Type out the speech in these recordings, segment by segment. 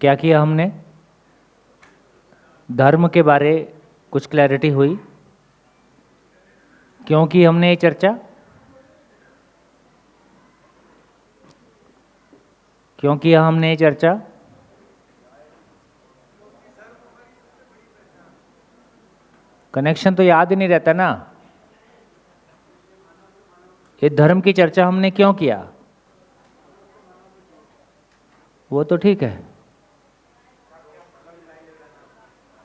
क्या किया हमने? धर्म के बारे कुछ क्लैरिटी हुई। क्यों की हमने ये चर्चा? क्यों किया हमने ये चर्चा? कनेक्शन तो याद ही नहीं रहता ना। ये धर्म की चर्चा हमने क्यों किया? वो तो ठीक है।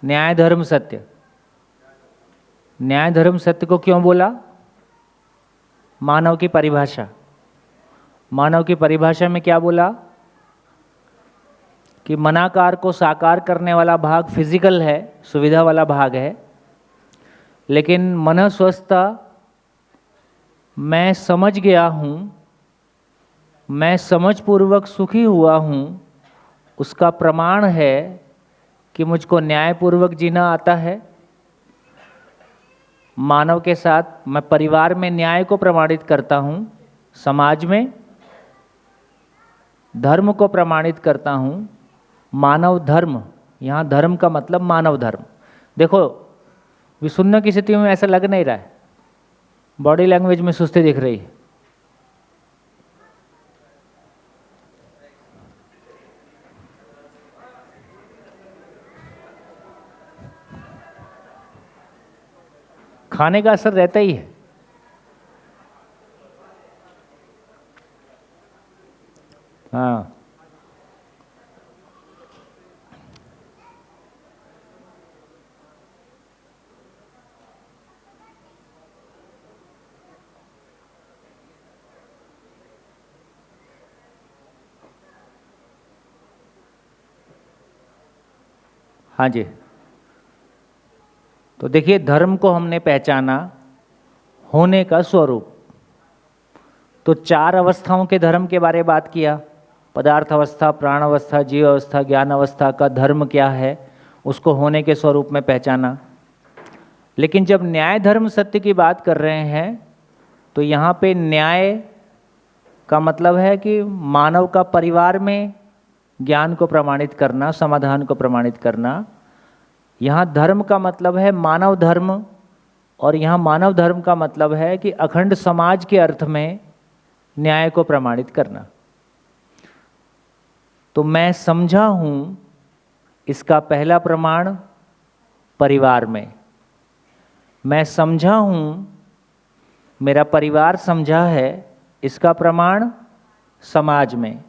न्याय धर्म सत्य। न्याय धर्म सत्य को क्यों बोला? मानव की परिभाषा। मानव की परिभाषा में क्या बोला? कि मनाकार को साकार करने वाला भाग फिजिकल है, सुविधा वाला भाग है, लेकिन मन स्वस्थता मैं समझ गया हूँ, मैं समझपूर्वक सुखी हुआ हूँ, उसका प्रमाण है कि मुझको न्यायपूर्वक जीना आता है। मानव के साथ मैं परिवार में न्याय को प्रमाणित करता हूँ, समाज में धर्म को प्रमाणित करता हूँ। मानव धर्म, यहाँ धर्म का मतलब मानव धर्म। देखो विसुन्ना की स्थिति में ऐसा लग नहीं रहा है, बॉडी लैंग्वेज में सुस्ती दिख रही है। खाने का असर रहता ही है। हाँ, हाँ जी। तो देखिए, धर्म को हमने पहचाना, होने का स्वरूप। तो चार अवस्थाओं के धर्म के बारे में बात किया। पदार्थ अवस्था, प्राण अवस्था, जीव अवस्था, ज्ञान अवस्था का धर्म क्या है, उसको होने के स्वरूप में पहचाना। लेकिन जब न्याय धर्म सत्य की बात कर रहे हैं तो यहाँ पे न्याय का मतलब है कि मानव का परिवार में ज्ञान को प्रमाणित करना, समाधान को प्रमाणित करना। यहाँ धर्म का मतलब है मानव धर्म, और यहाँ मानव धर्म का मतलब है कि अखंड समाज के अर्थ में न्याय को प्रमाणित करना। तो मैं समझा हूँ, इसका पहला प्रमाण परिवार में। मैं समझा हूँ, मेरा परिवार समझा है, इसका प्रमाण समाज में।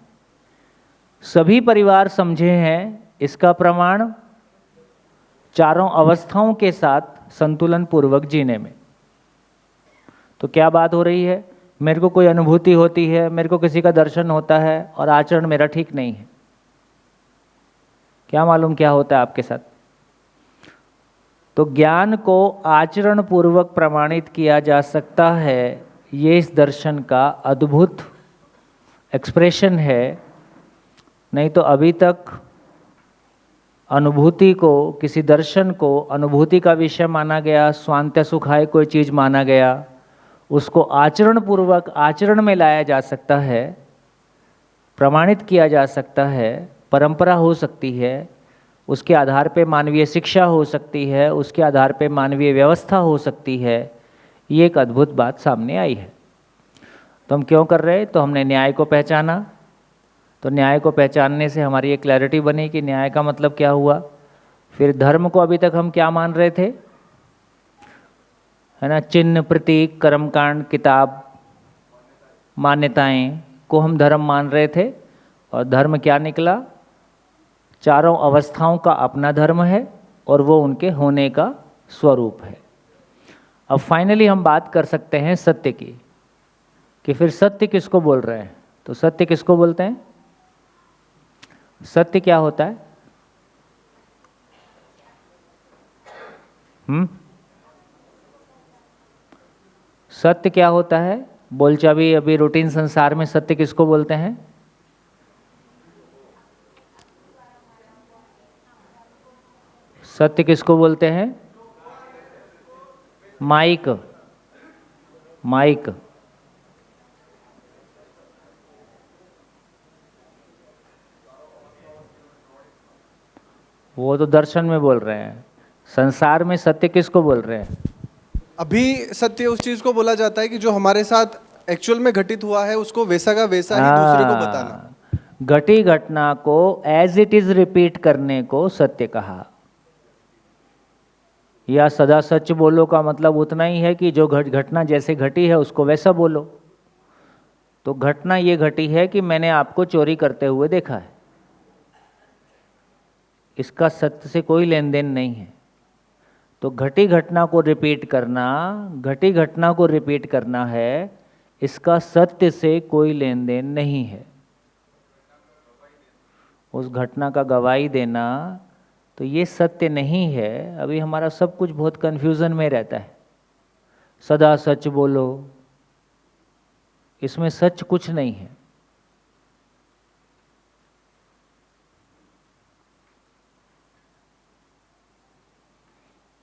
सभी परिवार समझे हैं, इसका प्रमाण चारों अवस्थाओं के साथ संतुलन पूर्वक जीने में। तो क्या बात हो रही है? मेरे को कोई अनुभूति होती है, मेरे को किसी का दर्शन होता है और आचरण मेरा ठीक नहीं है। क्या मालूम क्या होता है आपके साथ? तो ज्ञान को आचरण पूर्वक प्रमाणित किया जा सकता है, ये इस दर्शन का अद्भुत एक्सप्रेशन है। नहीं तो अभी तक अनुभूति को, किसी दर्शन को अनुभूति का विषय माना गया, स्वांत्य सुखाय कोई चीज़ माना गया, उसको आचरण पूर्वक आचरण में लाया जा सकता है, प्रमाणित किया जा सकता है, परंपरा हो सकती है, उसके आधार पे मानवीय शिक्षा हो सकती है, उसके आधार पे मानवीय व्यवस्था हो सकती है। ये एक अद्भुत बात सामने आई है। तो हम क्यों कर रहे? तो हमने न्याय को पहचाना। तो न्याय को पहचानने से हमारी ये क्लैरिटी बनी कि न्याय का मतलब क्या हुआ। फिर धर्म को अभी तक हम क्या मान रहे थे, है ना? चिन्ह, प्रतीक, कर्मकांड, किताब, मान्यताएं को हम धर्म मान रहे थे। और धर्म क्या निकला? चारों अवस्थाओं का अपना धर्म है और वो उनके होने का स्वरूप है। अब फाइनली हम बात कर सकते हैं सत्य की, कि फिर सत्य किसको बोल रहे हैं। तो सत्य किसको बोलते हैं? सत्य क्या होता है? सत्य क्या होता है? बोलचाल अभी रूटीन संसार में सत्य किसको बोलते हैं? सत्य किसको बोलते हैं? Mic, mic. वो तो दर्शन में बोल रहे हैं, संसार में सत्य किसको बोल रहे हैं? अभी सत्य उस चीज को बोला जाता है कि जो हमारे साथ एक्चुअल में घटित हुआ है उसको वैसा का वैसा ही दूसरे को बताना। घटी घटना को एज इट इज रिपीट करने को सत्य कहा। या सदा सच बोलो का मतलब उतना ही है कि जो घटना जैसे घटी है उसको वैसा बोलो। तो घटना ये घटी है कि मैंने आपको चोरी करते हुए देखा है, इसका सत्य से कोई लेन देन नहीं है। तो घटी घटना को रिपीट करना, घटी घटना को रिपीट करना है, इसका सत्य से कोई लेन देन नहीं है। उस घटना का गवाही देना तो ये सत्य नहीं है। अभी हमारा सब कुछ बहुत कन्फ्यूज़न में रहता है। सदा सच बोलो, इसमें सच कुछ नहीं है।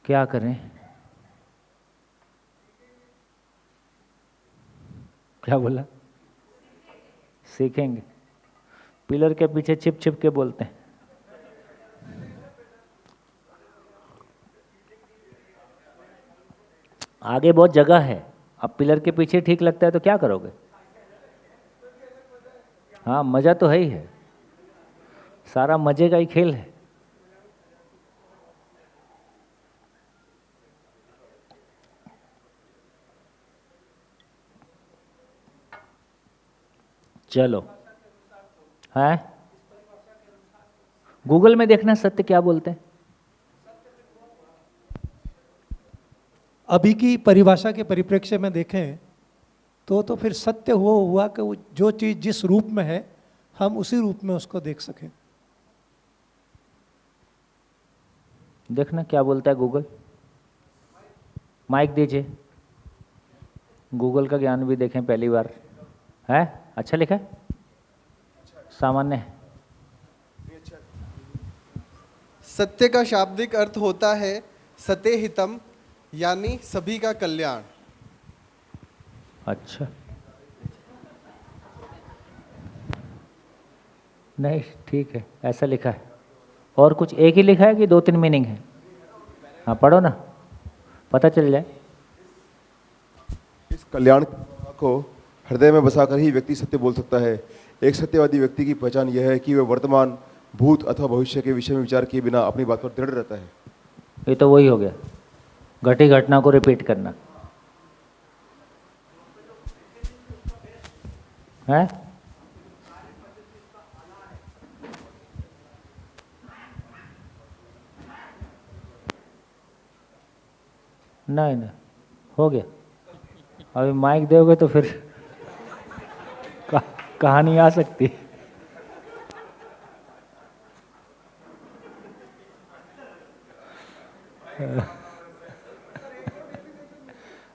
क्या करें? क्या बोला? सीखेंगे। पिलर के पीछे छिप छिप के बोलते हैं। आगे बहुत जगह है, अब पिलर के पीछे ठीक लगता है तो क्या करोगे? हाँ, मज़ा तो है ही है, सारा मज़े का ही खेल है। चलो, है गूगल में देखना सत्य क्या बोलते हैं। अभी की परिभाषा के परिप्रेक्ष्य में देखें तो फिर सत्य हुआ कि वो जो चीज़ जिस रूप में है हम उसी रूप में उसको देख सकें। देखना क्या बोलता है गूगल। माइक दीजिए, गूगल का ज्ञान भी देखें पहली बार। है अच्छा लिखा है, सामान्य है। सत्य का शाब्दिक अर्थ होता है सते हितम, यानी सभी का कल्याण। अच्छा, नहीं ठीक है, ऐसा लिखा है। और कुछ एक ही लिखा है कि दो तीन मीनिंग है? हाँ पढ़ो ना, पता चल जाए। इस कल्याण को हृदय में बसाकर ही व्यक्ति सत्य बोल सकता है। एक सत्यवादी व्यक्ति की पहचान यह है कि वह वर्तमान, भूत अथवा भविष्य के विषय में विचार किए बिना अपनी बात पर दृढ़ रहता है। ये तो वही हो गया, घटी घटना को रिपीट करना है। नहीं नहीं, हो गया। अभी माइक दोगे तो फिर कहानी आ सकती है।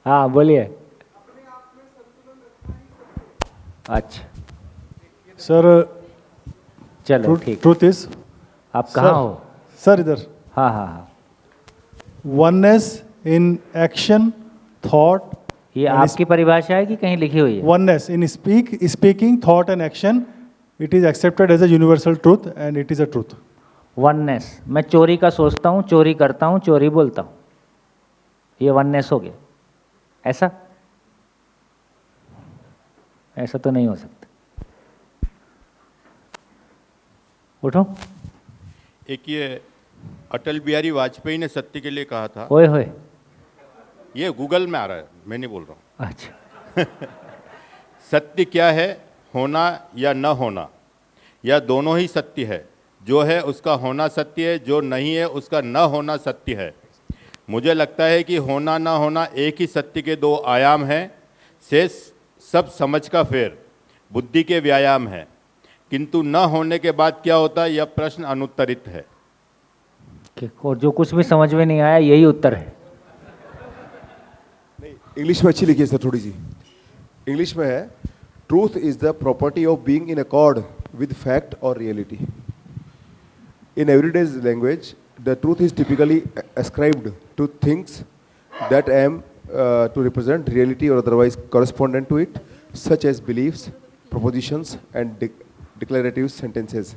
हाँ बोलिए। अच्छा सर चलो ठीक। ट्रूथ इज, आप कहाँ हो? सर इधर, हाँ हाँ हाँ, वननेस इन एक्शन थॉट। ये आपकी परिभाषा है कि कहीं लिखी हुई है? Oneness in speaking thought and action, it is accepted as a universal truth and it is a truth. Oneness, मैं चोरी का सोचता हूँ, चोरी करता हूँ, चोरी बोलता हूँ, ये वननेस हो गया। ऐसा ऐसा तो नहीं हो सकता। उठो। एक ये अटल बिहारी वाजपेयी ने सत्य के लिए कहा था, ओए होए, ये गूगल में आ रहा है, मैं नहीं बोल रहा हूँ। अच्छा सत्य क्या है, होना या न होना, या दोनों ही सत्य है। जो है उसका होना सत्य है, जो नहीं है उसका न होना सत्य है। मुझे लगता है कि होना ना होना एक ही सत्य के दो आयाम हैं। शेष सब समझ का फेर, बुद्धि के व्यायाम है। किंतु न होने के बाद क्या होता है, यह प्रश्न अनुत्तरित है। और जो कुछ भी समझ में नहीं आया यही उत्तर है। इंग्लिश में अच्छी लिखी है सर, थोड़ी सी इंग्लिश में है, truth is the property of being in accord with fact और reality. In everyday's language, the truth is typically ascribed to things that aim to represent reality or otherwise correspondent to it, such as beliefs, propositions, and declarative sentences.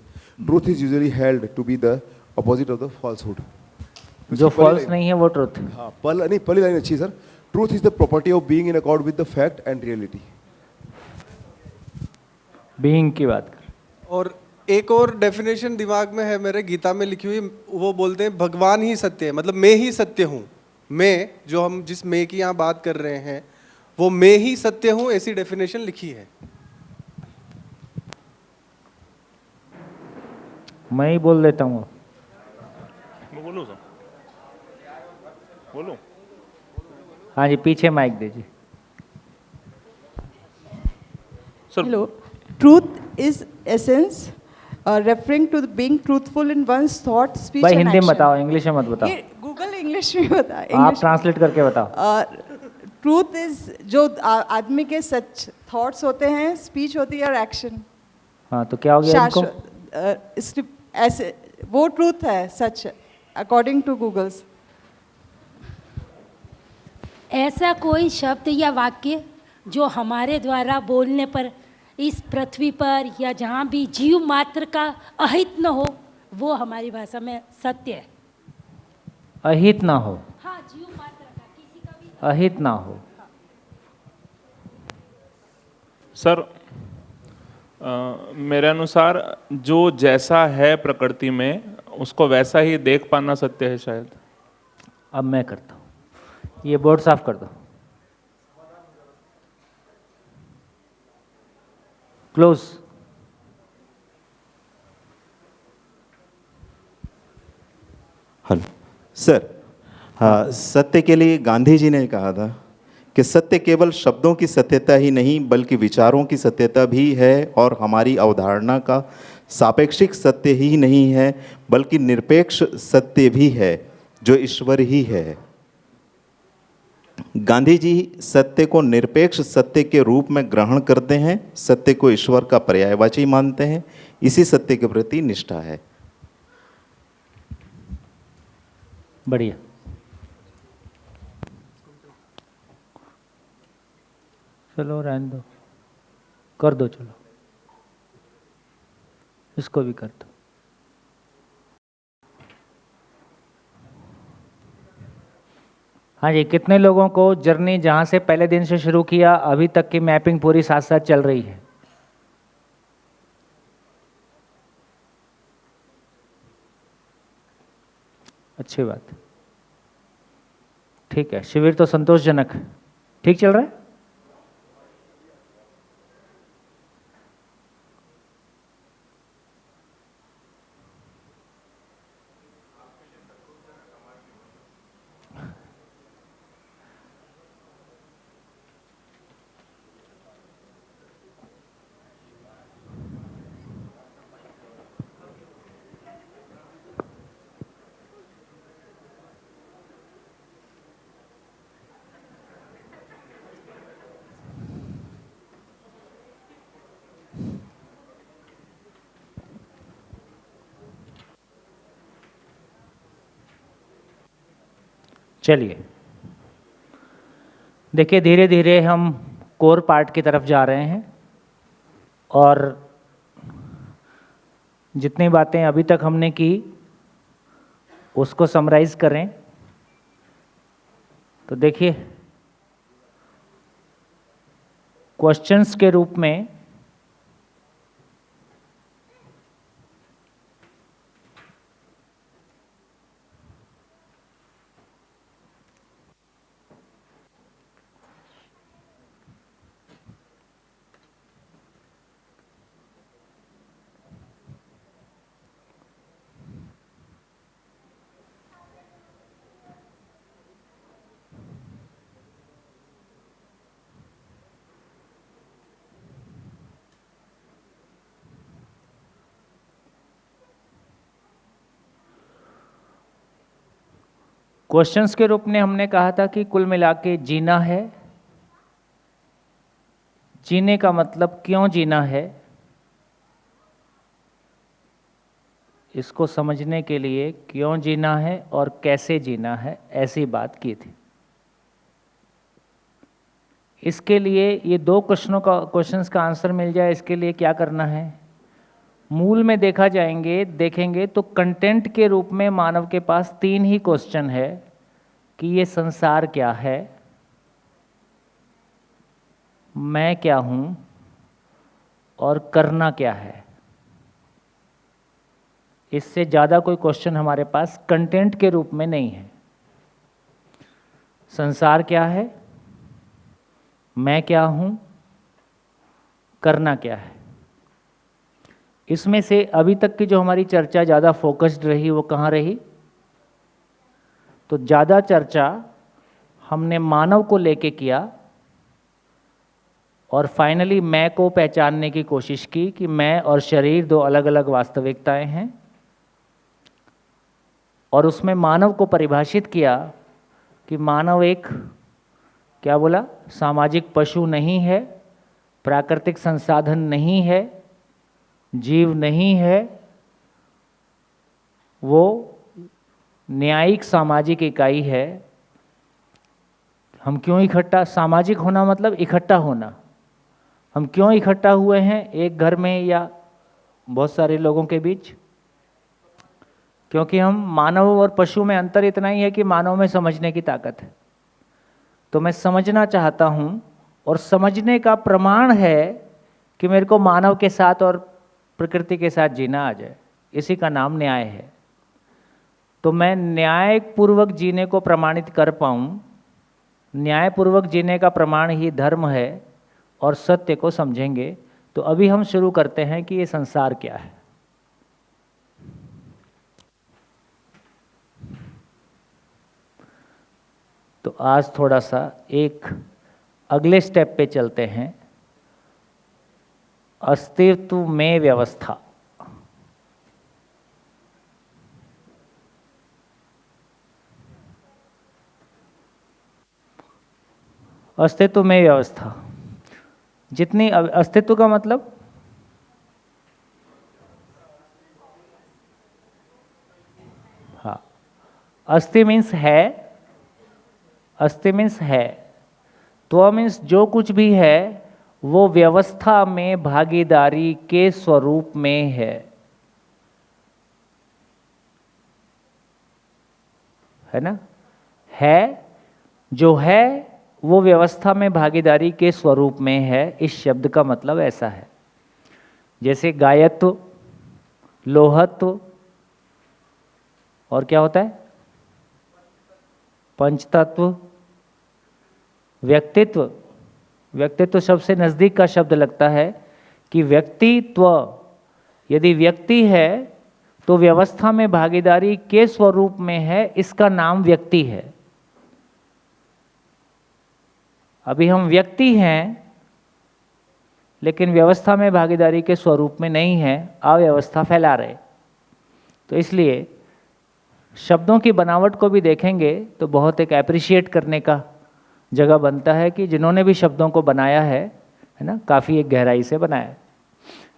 Truth is usually held to be the opposite of the falsehood. जो false नहीं है वो truth है। हाँ, पहली line अच्छी है sir. Truth is the property of being in accord with the fact and reality. Being की बात कर। और एक और डेफिनेशन दिमाग में है मेरे, गीता में लिखी हुई, वो बोलते हैं भगवान ही सत्य है, मतलब मैं ही सत्य हूँ। मैं, जो हम जिस मैं की यहाँ बात कर रहे हैं, वो मैं ही सत्य हूँ, ऐसी डेफिनेशन लिखी है। मैं ही बोल देता हूँ। मैं बोलूँ सर, बोलूँ? हाँ जी, पीछे माइक दीजिए। Sir Hello. Truth is essence, referring to the being truthful in one's thought, speech भाई and हिंदी में action. बताओ, इंग्लिश में मत बताओ। ये गूगल इंग्लिश में बता। आप ट्रांसलेट करके बताओ। ट्रूथ इज जो आदमी के सच थॉट्स होते हैं, स्पीच होती है और एक्शन। हाँ, तो क्या हो गया इनको? शाश्वत ऐसे वो ट्रूथ है, सच, अकॉर्डिंग टू गूगल्स। ऐसा कोई शब्द या वाक्य जो हमारे द्वारा बोलने पर इस पृथ्वी पर या जहाँ भी जीव मात्र का अहित न हो, वो हमारी भाषा में सत्य है। अहित ना हो। हाँ, जीव मात्र का, किसी का भी। अहित ना हो। सर मेरे अनुसार जो जैसा है प्रकृति में, उसको वैसा ही देख पाना सत्य है शायद। अब मैं करता हूँ, ये बोर्ड साफ कर दो। क्लोज। हेलो सर, हाँ, सत्य के लिए गांधी जी ने कहा था कि सत्य केवल शब्दों की सत्यता ही नहीं बल्कि विचारों की सत्यता भी है, और हमारी अवधारणा का सापेक्षिक सत्य ही नहीं है बल्कि निरपेक्ष सत्य भी है जो ईश्वर ही है। गांधी जी सत्य को निरपेक्ष सत्य के रूप में ग्रहण करते हैं, सत्य को ईश्वर का पर्यायवाची मानते हैं, इसी सत्य के प्रति निष्ठा है। बढ़िया। चलो रहने दो, कर दो, चलो इसको भी कर दो। हाँ जी, कितने लोगों को जर्नी जहाँ से पहले दिन से शुरू किया अभी तक की मैपिंग पूरी साथ साथ चल रही है? अच्छी बात, ठीक है। शिविर तो संतोषजनक है, ठीक चल रहा है। चलिए देखिए, धीरे धीरे हम कोर पार्ट की तरफ जा रहे हैं, और जितनी बातें अभी तक हमने की उसको समराइज करें तो देखिए, क्वेश्चंस के रूप में क्वेश्चंस के रूप में हमने कहा था कि कुल मिला के जीना है। जीने का मतलब क्यों जीना है, इसको समझने के लिए क्यों जीना है और कैसे जीना है, ऐसी बात की थी। इसके लिए ये दो क्वेश्चंस का आंसर मिल जाए, इसके लिए क्या करना है? मूल में देखेंगे तो कंटेंट के रूप में मानव के पास 3 ही क्वेश्चन है कि ये संसार क्या है, मैं क्या हूँ और करना क्या है। इससे ज़्यादा कोई क्वेश्चन हमारे पास कंटेंट के रूप में नहीं है। संसार क्या है, मैं क्या हूँ, करना क्या है। इसमें से अभी तक की जो हमारी चर्चा ज़्यादा फोकस्ड रही वो कहाँ रही? तो ज़्यादा चर्चा हमने मानव को लेके किया और फाइनली मैं को पहचानने की कोशिश की कि मैं और शरीर 2 अलग अलग वास्तविकताएं हैं, और उसमें मानव को परिभाषित किया कि मानव एक, क्या बोला, सामाजिक पशु नहीं है, प्राकृतिक संसाधन नहीं है, जीव नहीं है, वो न्यायिक सामाजिक इकाई है। हम क्यों इकट्ठा, सामाजिक होना मतलब इकट्ठा होना। हम क्यों इकट्ठा हुए हैं एक घर में या बहुत सारे लोगों के बीच? क्योंकि हम, मानव और पशु में अंतर इतना ही है कि मानव में समझने की ताकत है। तो मैं समझना चाहता हूँ, और समझने का प्रमाण है कि मेरे को मानव के साथ और प्रकृति के साथ जीना आ जाए। इसी का नाम न्याय है। तो मैं न्यायपूर्वक जीने को प्रमाणित कर पाऊँ, न्यायपूर्वक जीने का प्रमाण ही धर्म है, और सत्य को समझेंगे। तो अभी हम शुरू करते हैं कि ये संसार क्या है। तो आज थोड़ा सा एक अगले स्टेप पे चलते हैं, अस्तित्व में व्यवस्था। अस्तित्व में व्यवस्था, जितनी अस्तित्व का मतलब हाँ, अस्ति मीन्स है, अस्ति मीन्स है, त्व मीन्स जो कुछ भी है वो व्यवस्था में भागीदारी के स्वरूप में है ना? है, जो है वो व्यवस्था में भागीदारी के स्वरूप में है। इस शब्द का मतलब ऐसा है, जैसे गायत्व, लोहत्व, और क्या होता है, पंचतत्व, व्यक्तित्व। व्यक्तित्व सबसे नज़दीक का शब्द लगता है कि व्यक्तित्व, यदि व्यक्ति है तो व्यवस्था में भागीदारी के स्वरूप में है, इसका नाम व्यक्ति है। अभी हम व्यक्ति हैं लेकिन व्यवस्था में भागीदारी के स्वरूप में नहीं है, अव्यवस्था फैला रहे। तो इसलिए शब्दों की बनावट को भी देखेंगे तो बहुत एक एप्रिशिएट करने का जगह बनता है कि जिन्होंने भी शब्दों को बनाया है ना, काफ़ी एक गहराई से बनाया है।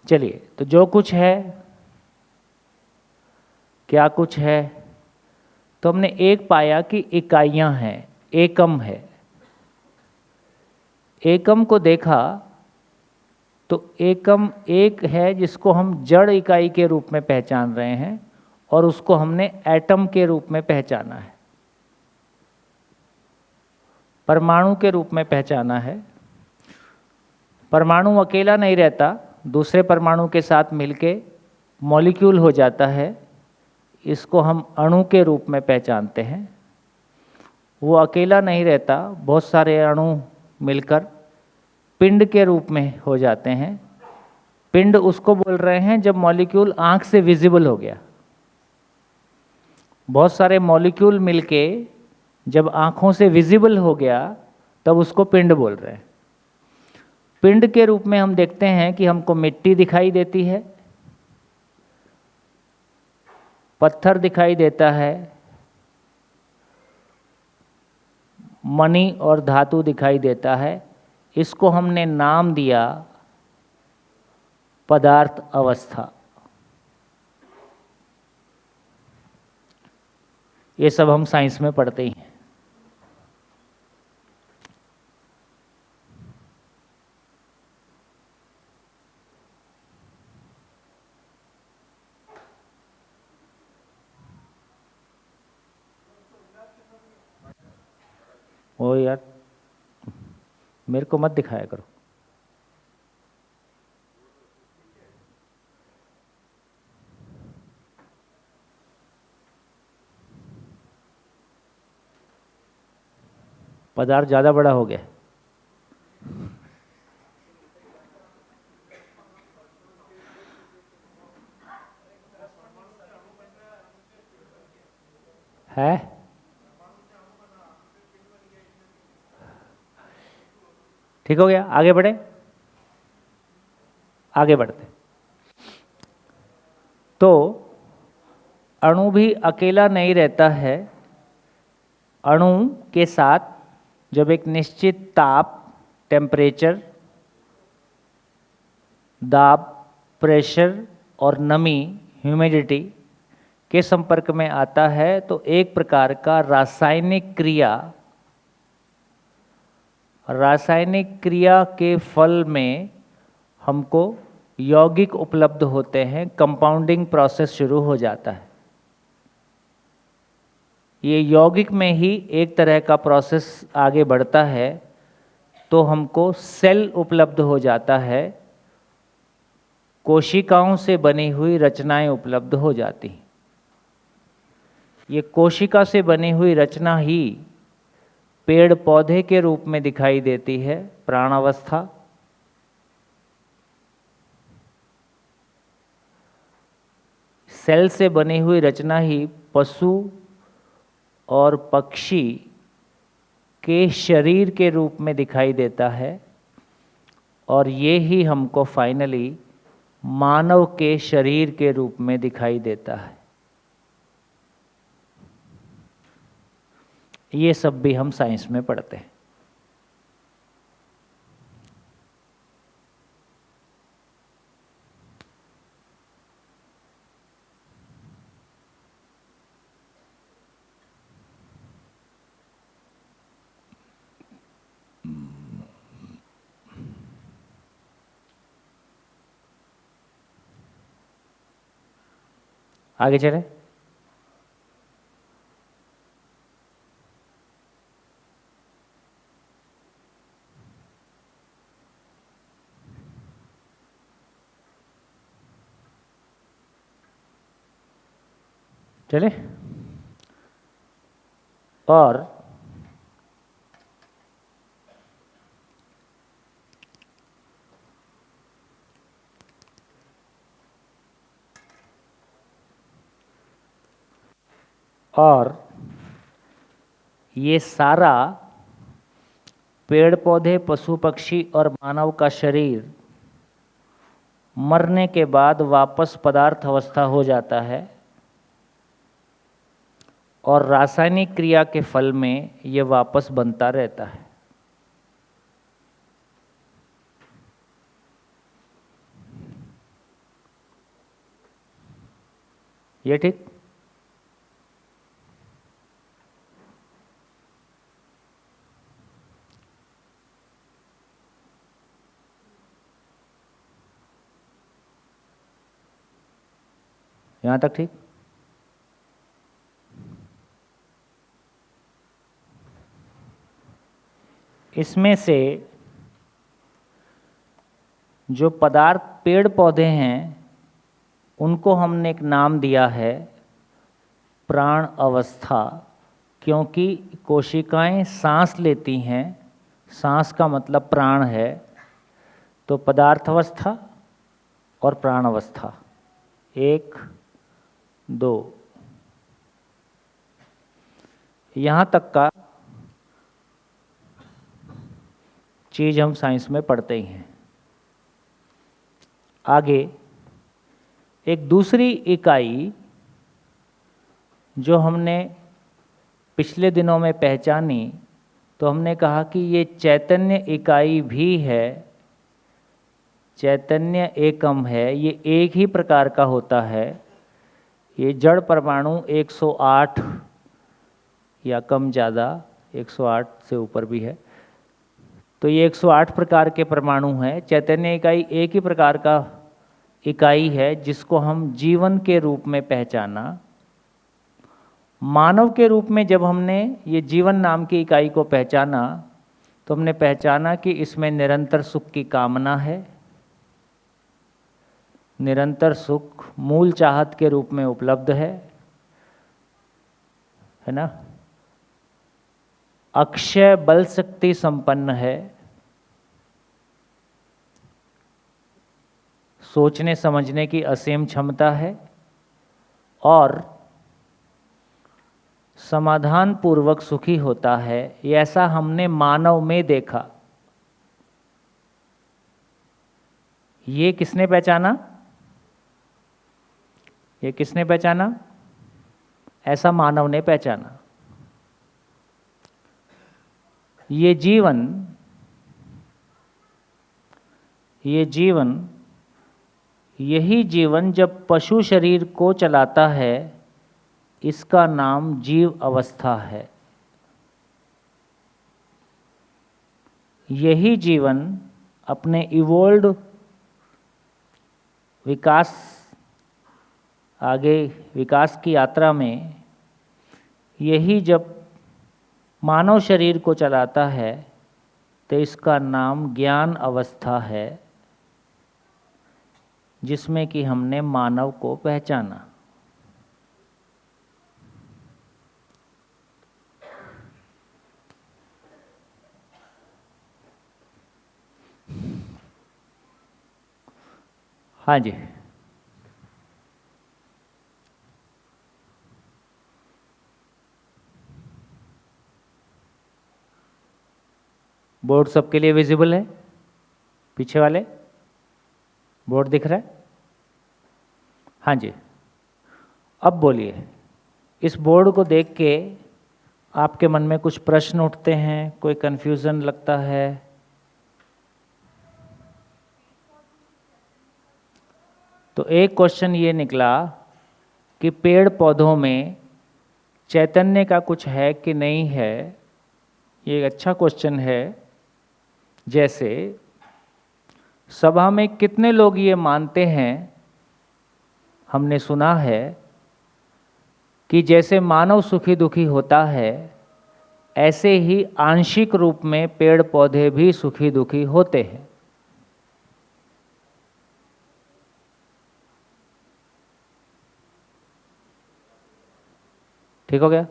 चलिए, तो जो कुछ है, क्या कुछ है, तो हमने एक पाया कि इकाइयां हैं, एकम है। एकम को देखा तो एकम एक है जिसको हम जड़ इकाई के रूप में पहचान रहे हैं, और उसको हमने एटम के रूप में पहचाना है, परमाणु के रूप में पहचाना है। परमाणु अकेला नहीं रहता, दूसरे परमाणु के साथ मिलके मॉलिक्यूल हो जाता है, इसको हम अणु के रूप में पहचानते हैं। वो अकेला नहीं रहता, बहुत सारे अणु मिलकर पिंड के रूप में हो जाते हैं। पिंड उसको बोल रहे हैं जब मॉलिक्यूल आँख से विजिबल हो गया। बहुत सारे मॉलिक्यूल मिलके जब आँखों से विजिबल हो गया तब उसको पिंड बोल रहे हैं। पिंड के रूप में हम देखते हैं कि हमको मिट्टी दिखाई देती है, पत्थर दिखाई देता है, मणि और धातु दिखाई देता है। इसको हमने नाम दिया पदार्थ अवस्था। ये सब हम साइंस में पढ़ते ही हैं। ओ यार, मेरे को मत दिखाया करो। पदार्थ ज़्यादा बड़ा हो गया है। ठीक हो गया, आगे बढ़े, आगे बढ़ते। तो अणु भी अकेला नहीं रहता है। अणु के साथ जब एक निश्चित ताप, टेम्परेचर, दाब, प्रेशर और नमी, ह्यूमिडिटी के संपर्क में आता है तो एक प्रकार का रासायनिक क्रिया के फल में हमको यौगिक उपलब्ध होते हैं, कंपाउंडिंग प्रोसेस शुरू हो जाता है। ये यौगिक में ही एक तरह का प्रोसेस आगे बढ़ता है तो हमको सेल उपलब्ध हो जाता है, कोशिकाओं से बनी हुई रचनाएं उपलब्ध हो जाती हैं। ये कोशिका से बनी हुई रचना ही पेड़ पौधे के रूप में दिखाई देती है, प्राणावस्था। सेल से बनी हुई रचना ही पशु और पक्षी के शरीर के रूप में दिखाई देता है, और ये ही हमको फाइनली मानव के शरीर के रूप में दिखाई देता है। ये सब भी हम साइंस में पढ़ते हैं। आगे चले। चले और ये सारा पेड़ पौधे, पशु पक्षी और मानव का शरीर मरने के बाद वापस पदार्थ अवस्था हो जाता है, और रासायनिक क्रिया के फल में ये वापस बनता रहता है। ये ठीक? यहाँ तक ठीक? इसमें से जो पदार्थ पेड़ पौधे हैं उनको हमने एक नाम दिया है प्राण अवस्था, क्योंकि कोशिकाएं सांस लेती हैं, सांस का मतलब प्राण है। तो पदार्थ अवस्था और प्राण अवस्था, 1 2, यहाँ तक का चीज़ हम साइंस में पढ़ते ही हैं। आगे एक दूसरी इकाई जो हमने पिछले दिनों में पहचानी, तो हमने कहा कि ये चैतन्य इकाई भी है, चैतन्य एकम है। ये एक ही प्रकार का होता है। ये जड़ परमाणु 108 या कम ज़्यादा, 108 से ऊपर भी है, तो ये 108 प्रकार के परमाणु हैं। चैतन्य इकाई एक ही प्रकार का इकाई है जिसको हम जीवन के रूप में पहचाना, मानव के रूप में जब हमने ये जीवन नाम की इकाई को पहचाना तो हमने पहचाना कि इसमें निरंतर सुख की कामना है। निरंतर सुख मूल चाहत के रूप में उपलब्ध है ना। अक्षय बल शक्ति संपन्न है। सोचने समझने की असीम क्षमता है और समाधान पूर्वक सुखी होता है। ऐसा हमने मानव में देखा। ये किसने पहचाना? ये किसने पहचाना? ऐसा मानव ने पहचाना। ये जीवन यही जीवन जब पशु शरीर को चलाता है, इसका नाम जीव अवस्था है। यही जीवन अपने इवोल्व विकास की यात्रा में यही जब मानव शरीर को चलाता है तो इसका नाम ज्ञान अवस्था है, जिसमें कि हमने मानव को पहचाना। हाँ जी, बोर्ड सबके लिए विजिबल है? पीछे वाले बोर्ड दिख रहा है? हाँ जी, अब बोलिए। इस बोर्ड को देख के आपके मन में कुछ प्रश्न उठते हैं, कोई कन्फ्यूज़न लगता है? तो एक क्वेश्चन ये निकला कि पेड़ पौधों में चैतन्य का कुछ है कि नहीं है। ये एक अच्छा क्वेश्चन है। जैसे सभा में कितने लोग ये मानते हैं, हमने सुना है कि जैसे मानव सुखी दुखी होता है, ऐसे ही आंशिक रूप में पेड़ पौधे भी सुखी दुखी होते हैं। ठीक हो गया?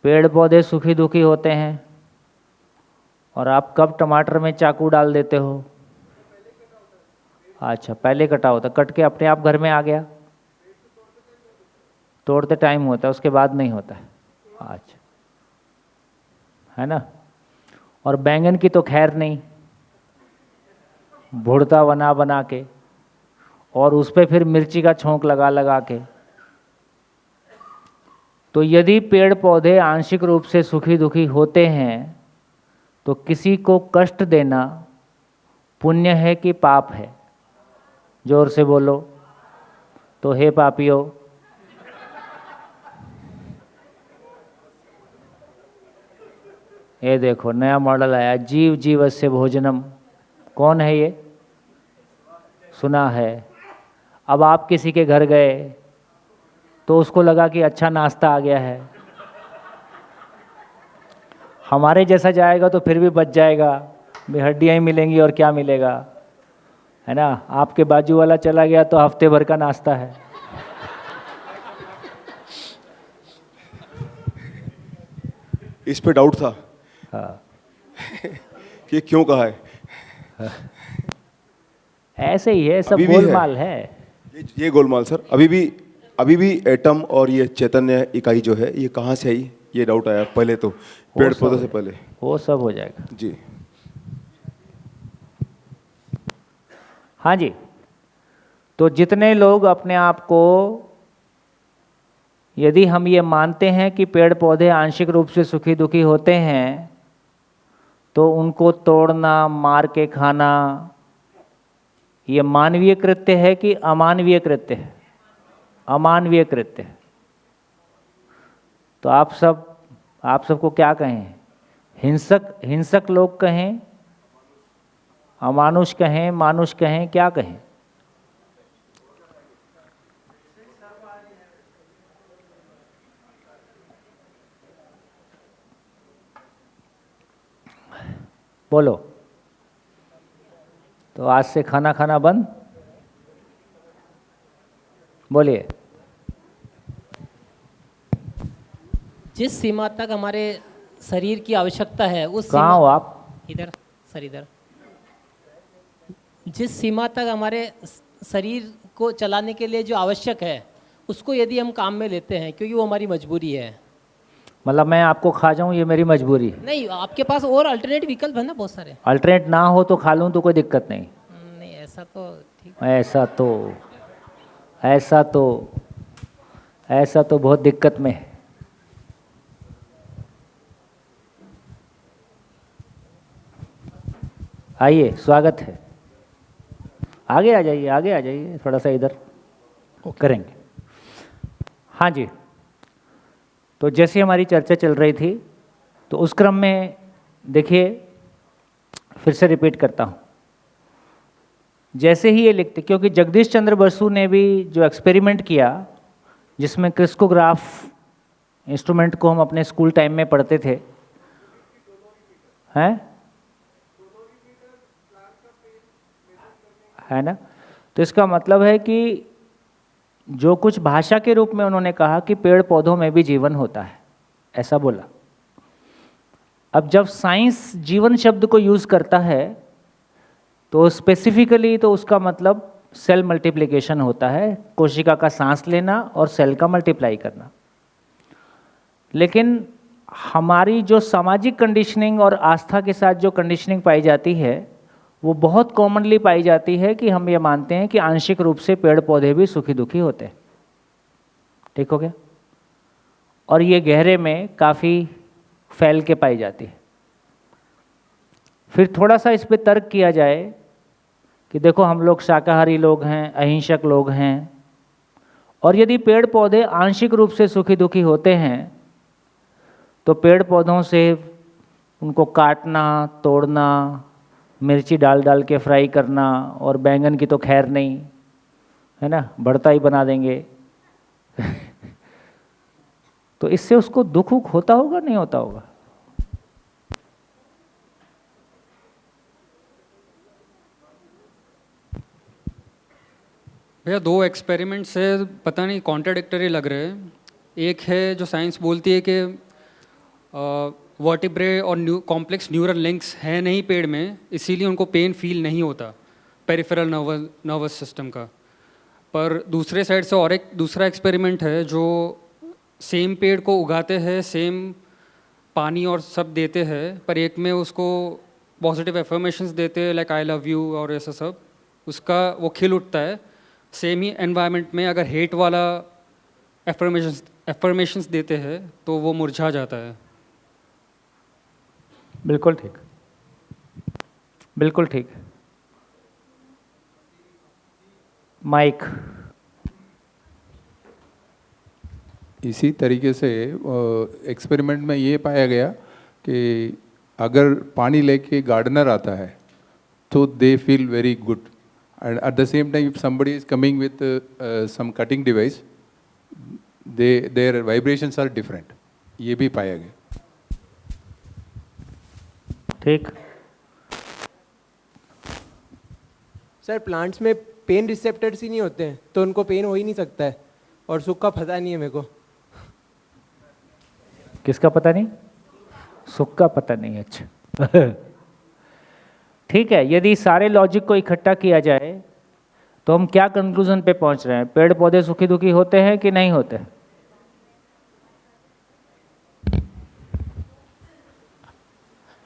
पेड़ पौधे सुखी दुखी होते हैं और आप कब टमाटर में चाकू डाल देते हो? अच्छा, पहले कटा होता, कट के अपने आप घर में आ गया। तोड़ते टाइम होता है, उसके बाद नहीं होता है। अच्छा, है ना। और बैंगन की तो खैर नहीं, भुड़ता बना बना के और उस पर फिर मिर्ची का छोंक लगा लगा के। तो यदि पेड़ पौधे आंशिक रूप से सुखी दुखी होते हैं तो किसी को कष्ट देना पुण्य है कि पाप है? जोर से बोलो। तो हे पापियों, ये देखो नया मॉडल आया, जीव जीवस्य भोजनम। कौन है ये? सुना है। अब आप किसी के घर गए तो उसको लगा कि अच्छा नाश्ता आ गया है। हमारे जैसा जाएगा तो फिर भी बच जाएगा, हड्डियाँ ही मिलेंगी और क्या मिलेगा, है ना। आपके बाजू वाला चला गया तो हफ्ते भर का नाश्ता है। इस पे डाउट था। हाँ। कि क्यों कहा है? ऐसे ही है, सब अभी भी है। गोलमाल है। ये गोलमाल सर अभी भी एटम और ये चैतन्य इकाई जो है ये कहाँ से आई, ये डाउट आया पहले। तो पेड़ पौधों से पहले वो सब हो जाएगा जी। हाँ जी। तो जितने लोग अपने आप को, यदि हम ये मानते हैं कि पेड़ पौधे आंशिक रूप से सुखी दुखी होते हैं, तो उनको तोड़ना, मार के खाना, ये मानवीय कृत्य है कि अमानवीय कृत्य है? अमानवीय कृत्य है। तो आप सबको क्या कहें? हिंसक लोग कहें, अमानुष कहें, मानुष कहें, क्या कहें? बोलो। तो आज से खाना खाना बंद। बोलिए। जिस सीमा तक हमारे शरीर की आवश्यकता है उस कहाँ हो आप? इधर सर, इधर। जिस सीमा तक हमारे शरीर को चलाने के लिए जो आवश्यक है उसको यदि हम काम में लेते हैं, क्योंकि वो हमारी मजबूरी है। मतलब मैं आपको खा जाऊं ये मेरी मजबूरी? नहीं, आपके पास और अल्टरनेट विकल्प है ना बहुत सारे। अल्टरनेट ना हो तो खा लूं तो कोई दिक्कत नहीं। नहीं, ऐसा तो ठीक। ऐसा तो बहुत दिक्कत में है। आइए, स्वागत है। आगे आ जाइए, थोड़ा सा इधर करेंगे। हाँ जी, तो जैसे हमारी चर्चा चल रही थी तो उस क्रम में देखिए, फिर से रिपीट करता हूँ। जैसे ही ये लिखते, क्योंकि जगदीश चंद्र बसु ने भी जो एक्सपेरिमेंट किया जिसमें क्रिस्कोग्राफ इंस्ट्रूमेंट को हम अपने स्कूल टाइम में पढ़ते थे, हैं, है ना? तो इसका मतलब है कि जो कुछ भाषा के रूप में उन्होंने कहा कि पेड़ पौधों में भी जीवन होता है, ऐसा बोला। अब जब साइंस जीवन शब्द को यूज़ करता है तो स्पेसिफिकली तो उसका मतलब सेल मल्टीप्लिकेशन होता है, कोशिका का सांस लेना और सेल का मल्टीप्लाई करना। लेकिन हमारी जो सामाजिक कंडीशनिंग और आस्था के साथ जो कंडीशनिंग पाई जाती है वो बहुत कॉमनली पाई जाती है कि हम ये मानते हैं कि आंशिक रूप से पेड़ पौधे भी सुखी दुखी होते हैं। ठीक हो गया? और ये गहरे में काफ़ी फैल के पाई जाती है। फिर थोड़ा सा इस पे तर्क किया जाए कि देखो हम लोग शाकाहारी लोग हैं, अहिंसक लोग हैं, और यदि पेड़ पौधे आंशिक रूप से सुखी दुखी होते हैं तो पेड़ पौधों से उनको काटना, तोड़ना, मिर्ची डाल डाल के फ्राई करना, और बैंगन की तो खैर नहीं है ना, भरता ही बना देंगे तो इससे उसको दुख होता होगा, नहीं होता होगा? भैया, दो एक्सपेरिमेंट से पता नहीं कॉन्ट्राडिक्टरी लग रहे हैं। एक है जो साइंस बोलती है कि वर्टिब्रे और कॉम्प्लेक्स न्यूरल लिंक्स हैं नहीं पेड़ में, इसीलिए उनको पेन फील नहीं होता पेरिफेरल नर्वस सिस्टम का। पर दूसरे साइड से और एक दूसरा एक्सपेरिमेंट है जो सेम पेड़ को उगाते हैं, सेम पानी और सब देते हैं, पर एक में उसको पॉजिटिव एफर्मेशंस देते हैं लाइक आई लव यू और ऐसा सब, उसका वो खिल उठता है। सेम ही एनवायरनमेंट में अगर हेट वाला एफर्मेशंस देते हैं तो वो मुरझा जाता है। बिल्कुल ठीक, बिल्कुल ठीक। माइक। इसी तरीके से एक्सपेरिमेंट में ये पाया गया कि अगर पानी लेके गार्डनर आता है तो they feel very good, and at the same time if somebody is coming with some cutting device, their vibrations are different. ये भी पाया गया। ठीक। सर, प्लांट्स में पेन रिसेप्टर्स ही नहीं होते हैं तो उनको पेन हो ही नहीं सकता है, और सुख का पता नहीं है मेरे को। किसका पता नहीं? सुख का पता नहीं। अच्छा ठीक है, यदि सारे लॉजिक को इकट्ठा किया जाए तो हम क्या कंक्लूजन पे पहुंच रहे हैं? पेड़ पौधे सुखी दुखी होते हैं कि नहीं होते?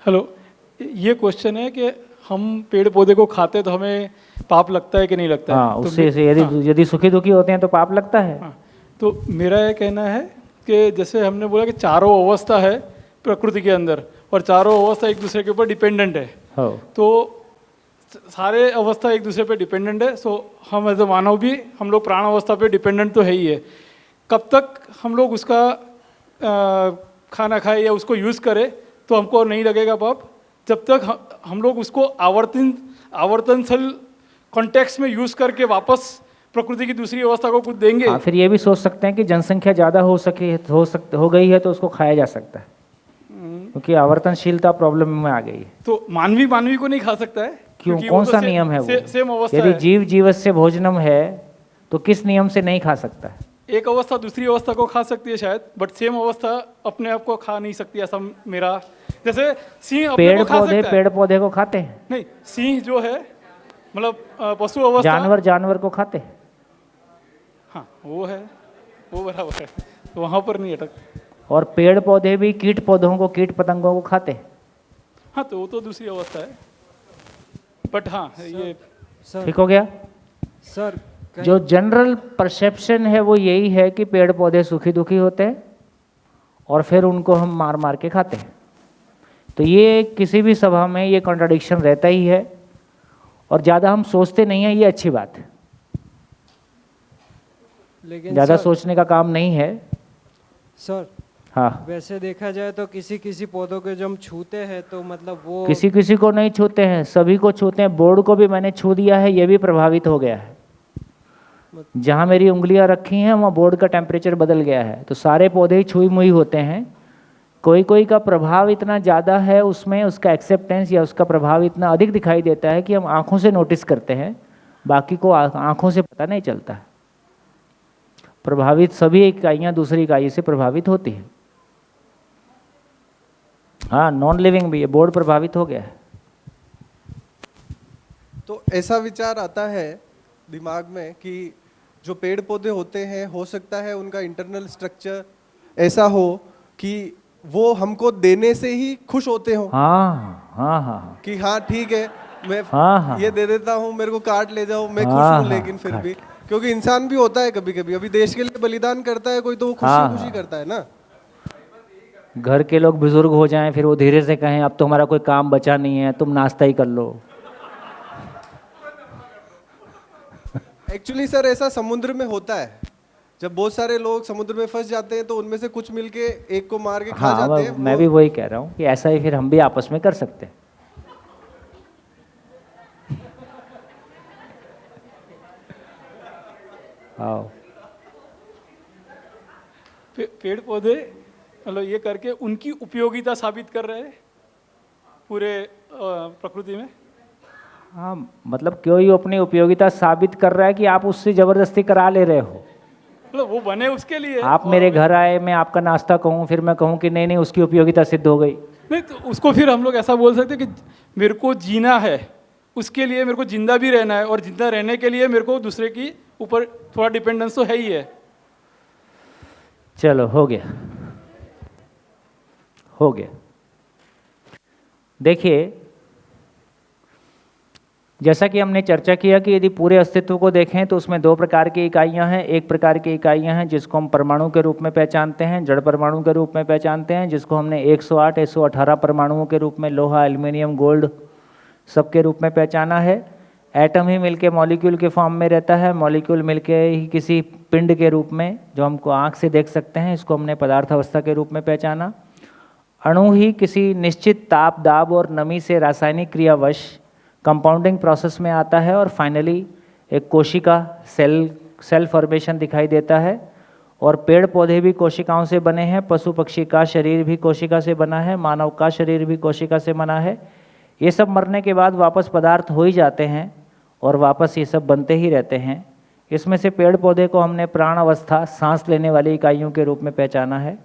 हेलो, ये क्वेश्चन है कि हम पेड़ पौधे को खाते तो हमें पाप लगता है कि नहीं लगता हाँ, है? तो उससे यदि सुखी दुखी होते हैं तो पाप लगता है। हाँ, तो मेरा ये कहना है कि जैसे हमने बोला कि चारों अवस्था है प्रकृति के अंदर और चारों अवस्था एक दूसरे के ऊपर डिपेंडेंट है, तो सारे अवस्था एक दूसरे पे डिपेंडेंट है। सो हम एज अ मानव भी हम लोग प्राण अवस्था पे डिपेंडेंट तो है ही है। कब तक हम लोग उसका खाना खाए या उसको यूज़ करें तो हमको नहीं लगेगा पाप, जब तक हम लोग उसको आवर्तनशील कॉन्टेक्स्ट में यूज़ करके वापस प्रकृति की दूसरी अवस्था को कुछ देंगे। हाँ, फिर ये भी सोच सकते हैं कि जनसंख्या ज़्यादा हो गई है तो उसको खाया जा सकता है। क्योंकि आवर्तनशीलता प्रॉब्लम में आ गई है। तो मानवी मानवी को नहीं खा सकता है? क्यों, क्योंकि कौन वो तो सा नियम है वो? सेम अवस्था यदि है। जीव जीवस्य भोजनम है तो किस नियम से नहीं खा सकता है? एक अवस्था दूसरी अवस्था को खा सकती है शायद, बट सेम अवस्था अपने आप को खा नहीं सकती, ऐसा मेरा। जैसे सिंह अपने पेड़ को खा पौधे सकता है। पेड़ पौधे को खाते हैं, नहीं, सिंह जो है मतलब पशु अवस्था। जानवर जानवर को खाते हैं। हाँ वो है, वो बराबर है, तो वहाँ पर नहीं अटक। और पेड़ पौधे भी कीट पौधों को, कीट पतंगों को खाते हैं। हाँ तो वो तो दूसरी अवस्था है, बट हाँ ये ठीक हो गया सर? जो जनरल परसेप्शन है वो यही है कि पेड़ पौधे सुखी दुखी होते हैं और फिर उनको हम मार मार के खाते हैं। तो ये किसी भी सभा में ये कॉन्ट्राडिक्शन रहता ही है और ज़्यादा हम सोचते नहीं हैं, ये अच्छी बात है। लेकिन ज़्यादा सर, सोचने का काम नहीं है। सर हाँ, वैसे देखा जाए तो किसी किसी पौधों के जो हम छूते हैं तो मतलब वो किसी किसी को नहीं छूते हैं, सभी को छूते हैं। बोर्ड को भी मैंने छू दिया है, ये भी प्रभावित हो गया है। जहाँ मेरी उंगलियां रखी हैं वहाँ बोर्ड का टेम्परेचर बदल गया है, तो सारे पौधे ही छुई मुई होते हैं। कोई कोई का प्रभाव इतना ज़्यादा है उसमें, उसका एक्सेप्टेंस या उसका प्रभाव इतना अधिक दिखाई देता है कि हम आँखों से नोटिस करते हैं, बाकी को आँखों से पता नहीं चलता है। प्रभावित सभी इकाइयाँ दूसरी इकाई से प्रभावित होती हैं। हाँ, नॉन लिविंग भी, ये बोर्ड प्रभावित हो गया है। तो ऐसा विचार आता है दिमाग में कि जो पेड़ पौधे होते हैं, हो सकता है उनका इंटरनल स्ट्रक्चर ऐसा हो कि वो हमको देने से ही खुश होते हो। हाँ हाँ हाँ, कि हाँ ठीक है, मैं हाँ, ये दे देता हूँ, मेरे को काट ले जाओ, मैं खुश हाँ, हूँ। लेकिन फिर भी क्योंकि इंसान भी होता है कभी कभी, अभी देश के लिए बलिदान करता है कोई, तो वो खुशी खुशी करता है ना। घर के लोग बुजुर्ग हो जाएं फिर वो धीरे से कहें अब तो हमारा कोई काम बचा नहीं है, तुम नाश्ता ही कर लो। एक्चुअली सर ऐसा समुद्र में होता है, जब बहुत सारे लोग समुद्र में फंस जाते हैं तो उनमें से कुछ मिलके एक को मार के खा हाँ, जाते हैं। मैं भी वही कह रहा हूँ कि ऐसा ही फिर हम भी आपस में कर सकते हैं। आओ, पेड़ पौधे मतलब ये करके उनकी उपयोगिता साबित कर रहे हैं पूरे प्रकृति में। हाँ, मतलब क्यों ही अपनी उपयोगिता साबित कर रहा है कि आप उससे जबरदस्ती करा ले रहे हो। मतलब वो बने उसके लिए। आप मेरे घर आए, मैं आपका नाश्ता कहूँ, फिर मैं कहूँ कि नहीं नहीं उसकी उपयोगिता सिद्ध हो गई। नहीं तो उसको फिर हम लोग ऐसा बोल सकते हैं कि मेरे को जीना है, उसके लिए मेरे को जिंदा भी रहना है, और जिंदा रहने के लिए मेरे को दूसरे की ऊपर थोड़ा डिपेंडेंस तो है ही है। चलो हो गया, हो गया। देखिए, जैसा कि हमने चर्चा किया कि यदि पूरे अस्तित्व को देखें तो उसमें दो प्रकार की इकाइयां हैं। एक प्रकार की इकाइयां हैं जिसको हम परमाणु के रूप में पहचानते हैं, जड़ परमाणु के रूप में पहचानते हैं, जिसको हमने 108 118 परमाणुओं के रूप में लोहा, एल्युमिनियम, गोल्ड सब के रूप में पहचाना है। एटम ही मिलके मॉलिक्यूल के फॉर्म में रहता है, मॉलिक्यूल मिलके ही किसी पिंड के रूप में जो हमको आँख से देख सकते हैं, इसको हमने पदार्थ अवस्था के रूप में पहचाना। अणु ही किसी निश्चित ताप, दाब और नमी से रासायनिक क्रियावश कंपाउंडिंग प्रोसेस में आता है और फाइनली एक कोशिका सेल फॉर्मेशन दिखाई देता है। और पेड़ पौधे भी कोशिकाओं से बने हैं, पशु पक्षी का शरीर भी कोशिका से बना है, मानव का शरीर भी कोशिका से बना है। ये सब मरने के बाद वापस पदार्थ हो ही जाते हैं और वापस ये सब बनते ही रहते हैं। इसमें से पेड़ पौधे को हमने प्राण अवस्था, सांस लेने वाली इकाइयों के रूप में पहचाना है।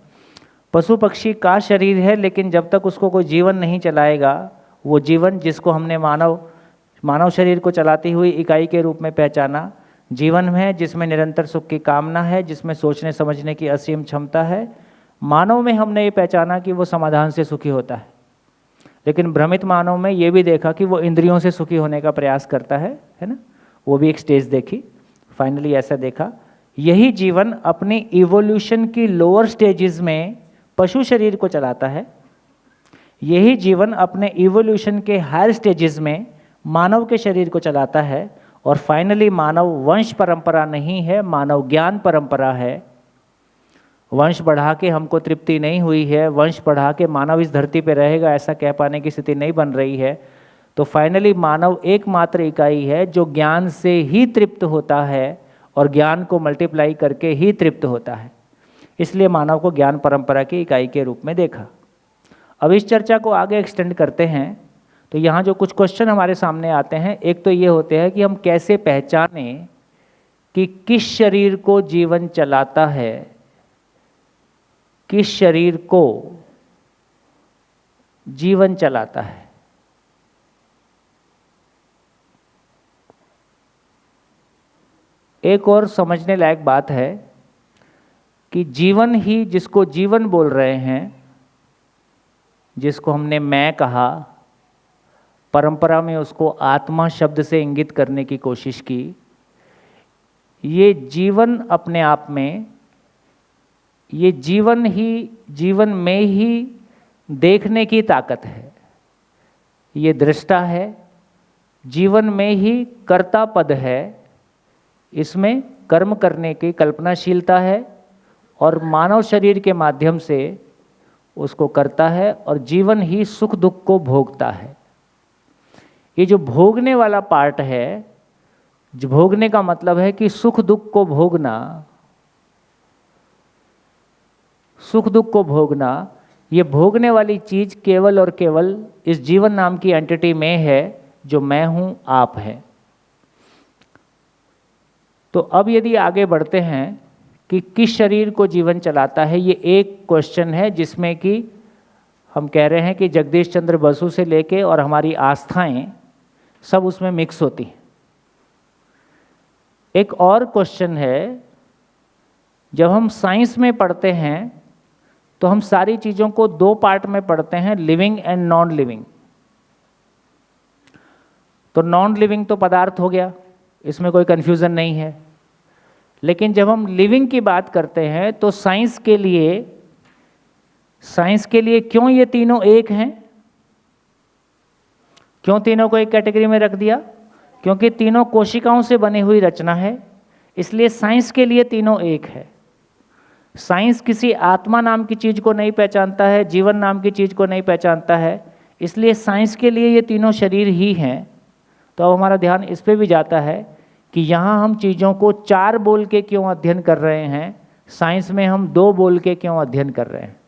पशु पक्षी का शरीर है, लेकिन जब तक उसको कोई जीवन नहीं चलाएगा, वो जीवन जिसको हमने मानव शरीर को चलाती हुई इकाई के रूप में पहचाना, जीवन है जिसमें निरंतर सुख की कामना है, जिसमें सोचने समझने की असीम क्षमता है। मानव में हमने ये पहचाना कि वो समाधान से सुखी होता है, लेकिन भ्रमित मानव में ये भी देखा कि वो इंद्रियों से सुखी होने का प्रयास करता है ना। वो भी एक स्टेज देखी, फाइनली ऐसा देखा यही जीवन अपनी इवोल्यूशन की लोअर स्टेजेस में पशु शरीर को चलाता है, यही जीवन अपने इवोल्यूशन के हायर स्टेजेस में मानव के शरीर को चलाता है। और फाइनली मानव वंश परंपरा नहीं है, मानव ज्ञान परंपरा है। वंश बढ़ा के हमको तृप्ति नहीं हुई है, वंश बढ़ा के मानव इस धरती पे रहेगा ऐसा कह पाने की स्थिति नहीं बन रही है। तो फाइनली मानव एकमात्र इकाई है जो ज्ञान से ही तृप्त होता है और ज्ञान को मल्टीप्लाई करके ही तृप्त होता है। इसलिए मानव को ज्ञान परंपरा की इकाई के रूप में देखा। अब इस चर्चा को आगे एक्सटेंड करते हैं तो यहाँ जो कुछ क्वेश्चन हमारे सामने आते हैं, एक तो ये होते हैं कि हम कैसे पहचानें कि किस शरीर को जीवन चलाता है, किस शरीर को जीवन चलाता है। एक और समझने लायक बात है कि जीवन ही, जिसको जीवन बोल रहे हैं, जिसको हमने मैं कहा, परंपरा में उसको आत्मा शब्द से इंगित करने की कोशिश की, ये जीवन अपने आप में, ये जीवन ही, जीवन में ही देखने की ताकत है, ये दृष्टा है, जीवन में ही कर्ता पद है, इसमें कर्म करने की कल्पनाशीलता है और मानव शरीर के माध्यम से उसको करता है, और जीवन ही सुख दुख को भोगता है। ये जो भोगने वाला पार्ट है, जो भोगने का मतलब है कि सुख दुख को भोगना, सुख दुख को भोगना, ये भोगने वाली चीज केवल और केवल इस जीवन नाम की एंटिटी में है, जो मैं हूं, आप है। तो अब यदि आगे बढ़ते हैं कि किस शरीर को जीवन चलाता है, ये एक क्वेश्चन है जिसमें कि हम कह रहे हैं कि जगदीश चंद्र बसु से लेके और हमारी आस्थाएं सब उसमें मिक्स होती हैं। एक और क्वेश्चन है, जब हम साइंस में पढ़ते हैं तो हम सारी चीज़ों को दो पार्ट में पढ़ते हैं, लिविंग एंड नॉन लिविंग। तो नॉन लिविंग तो पदार्थ हो गया, इसमें कोई कन्फ्यूज़न नहीं है। लेकिन जब हम लिविंग की बात करते हैं तो साइंस के लिए क्यों ये तीनों एक हैं? क्यों तीनों को एक कैटेगरी में रख दिया? क्योंकि तीनों कोशिकाओं से बनी हुई रचना है, इसलिए साइंस के लिए तीनों एक है। साइंस किसी आत्मा नाम की चीज़ को नहीं पहचानता है, जीवन नाम की चीज़ को नहीं पहचानता है, इसलिए साइंस के लिए ये तीनों शरीर ही हैं। तो अब हमारा ध्यान इस पे भी जाता है कि यहाँ हम चीज़ों को चार बोल के क्यों अध्ययन कर रहे हैं, साइंस में हम दो बोल के क्यों अध्ययन कर रहे हैं।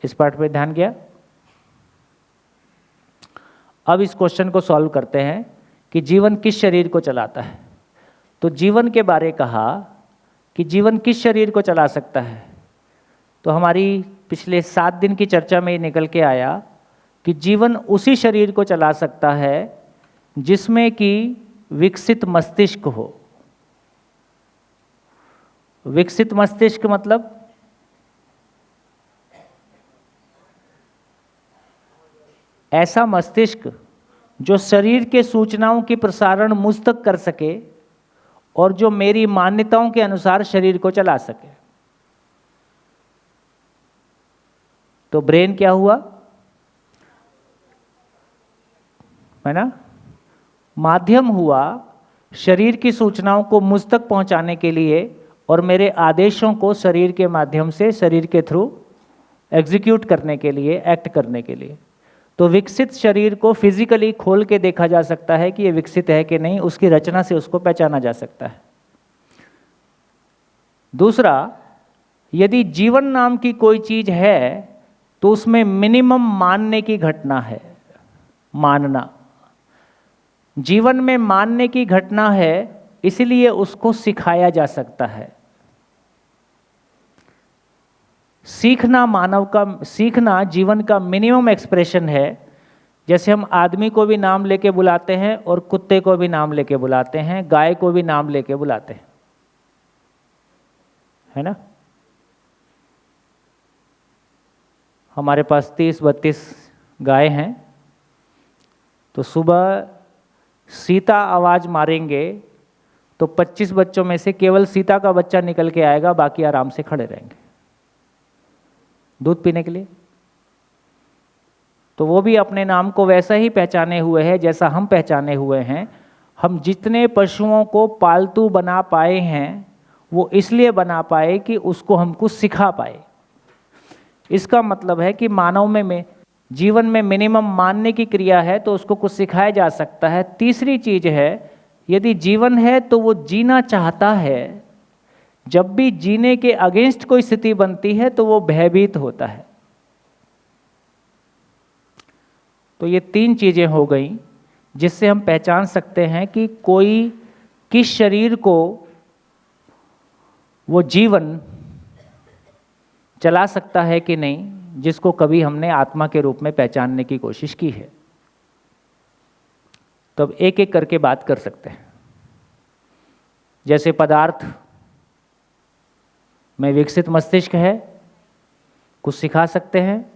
इस पार्ट पे ध्यान गया। अब इस क्वेश्चन को सॉल्व करते हैं कि जीवन किस शरीर को चलाता है। तो जीवन के बारे कहा कि जीवन किस शरीर को चला सकता है, तो हमारी पिछले 7 दिन की चर्चा में ये निकल के आया कि जीवन उसी शरीर को चला सकता है जिसमें कि विकसित मस्तिष्क हो। विकसित मस्तिष्क मतलब ऐसा मस्तिष्क जो शरीर के सूचनाओं की प्रसारण मुझ तक कर सके और जो मेरी मान्यताओं के अनुसार शरीर को चला सके। तो ब्रेन क्या हुआ, है ना, माध्यम हुआ शरीर की सूचनाओं को मुझ तक पहुंचाने के लिए और मेरे आदेशों को शरीर के माध्यम से, शरीर के थ्रू एग्जीक्यूट करने के लिए, एक्ट करने के लिए। तो विकसित शरीर को फिजिकली खोल के देखा जा सकता है कि ये विकसित है कि नहीं, उसकी रचना से उसको पहचाना जा सकता है। दूसरा, यदि जीवन नाम की कोई चीज है तो उसमें मिनिमम मानने की घटना है, मानना। जीवन में मानने की घटना है, इसलिए उसको सिखाया जा सकता है। सीखना जीवन का मिनिमम एक्सप्रेशन है। जैसे हम आदमी को भी नाम लेके बुलाते हैं और कुत्ते को भी नाम लेके बुलाते हैं, गाय को भी नाम लेके बुलाते हैं, है ना। हमारे पास 30-32 गाय हैं, तो सुबह सीता आवाज़ मारेंगे तो 25 बच्चों में से केवल सीता का बच्चा निकल के आएगा, बाकी आराम से खड़े रहेंगे दूध पीने के लिए। तो वो भी अपने नाम को वैसा ही पहचाने हुए है जैसा हम पहचाने हुए हैं। हम जितने पशुओं को पालतू बना पाए हैं वो इसलिए बना पाए कि उसको हम कुछ सिखा पाए। इसका मतलब है कि मानव में जीवन में मिनिमम मानने की क्रिया है तो उसको कुछ सिखाया जा सकता है। तीसरी चीज है, यदि जीवन है तो वो जीना चाहता है। जब भी जीने के अगेंस्ट कोई स्थिति बनती है तो वो भयभीत होता है। तो ये 3 चीज़ें हो गई जिससे हम पहचान सकते हैं कि कोई किस शरीर को वो जीवन चला सकता है कि नहीं, जिसको कभी हमने आत्मा के रूप में पहचानने की कोशिश की है। तो अब एक एक करके बात कर सकते हैं। जैसे पदार्थ में विकसित मस्तिष्क है, कुछ सिखा सकते हैं,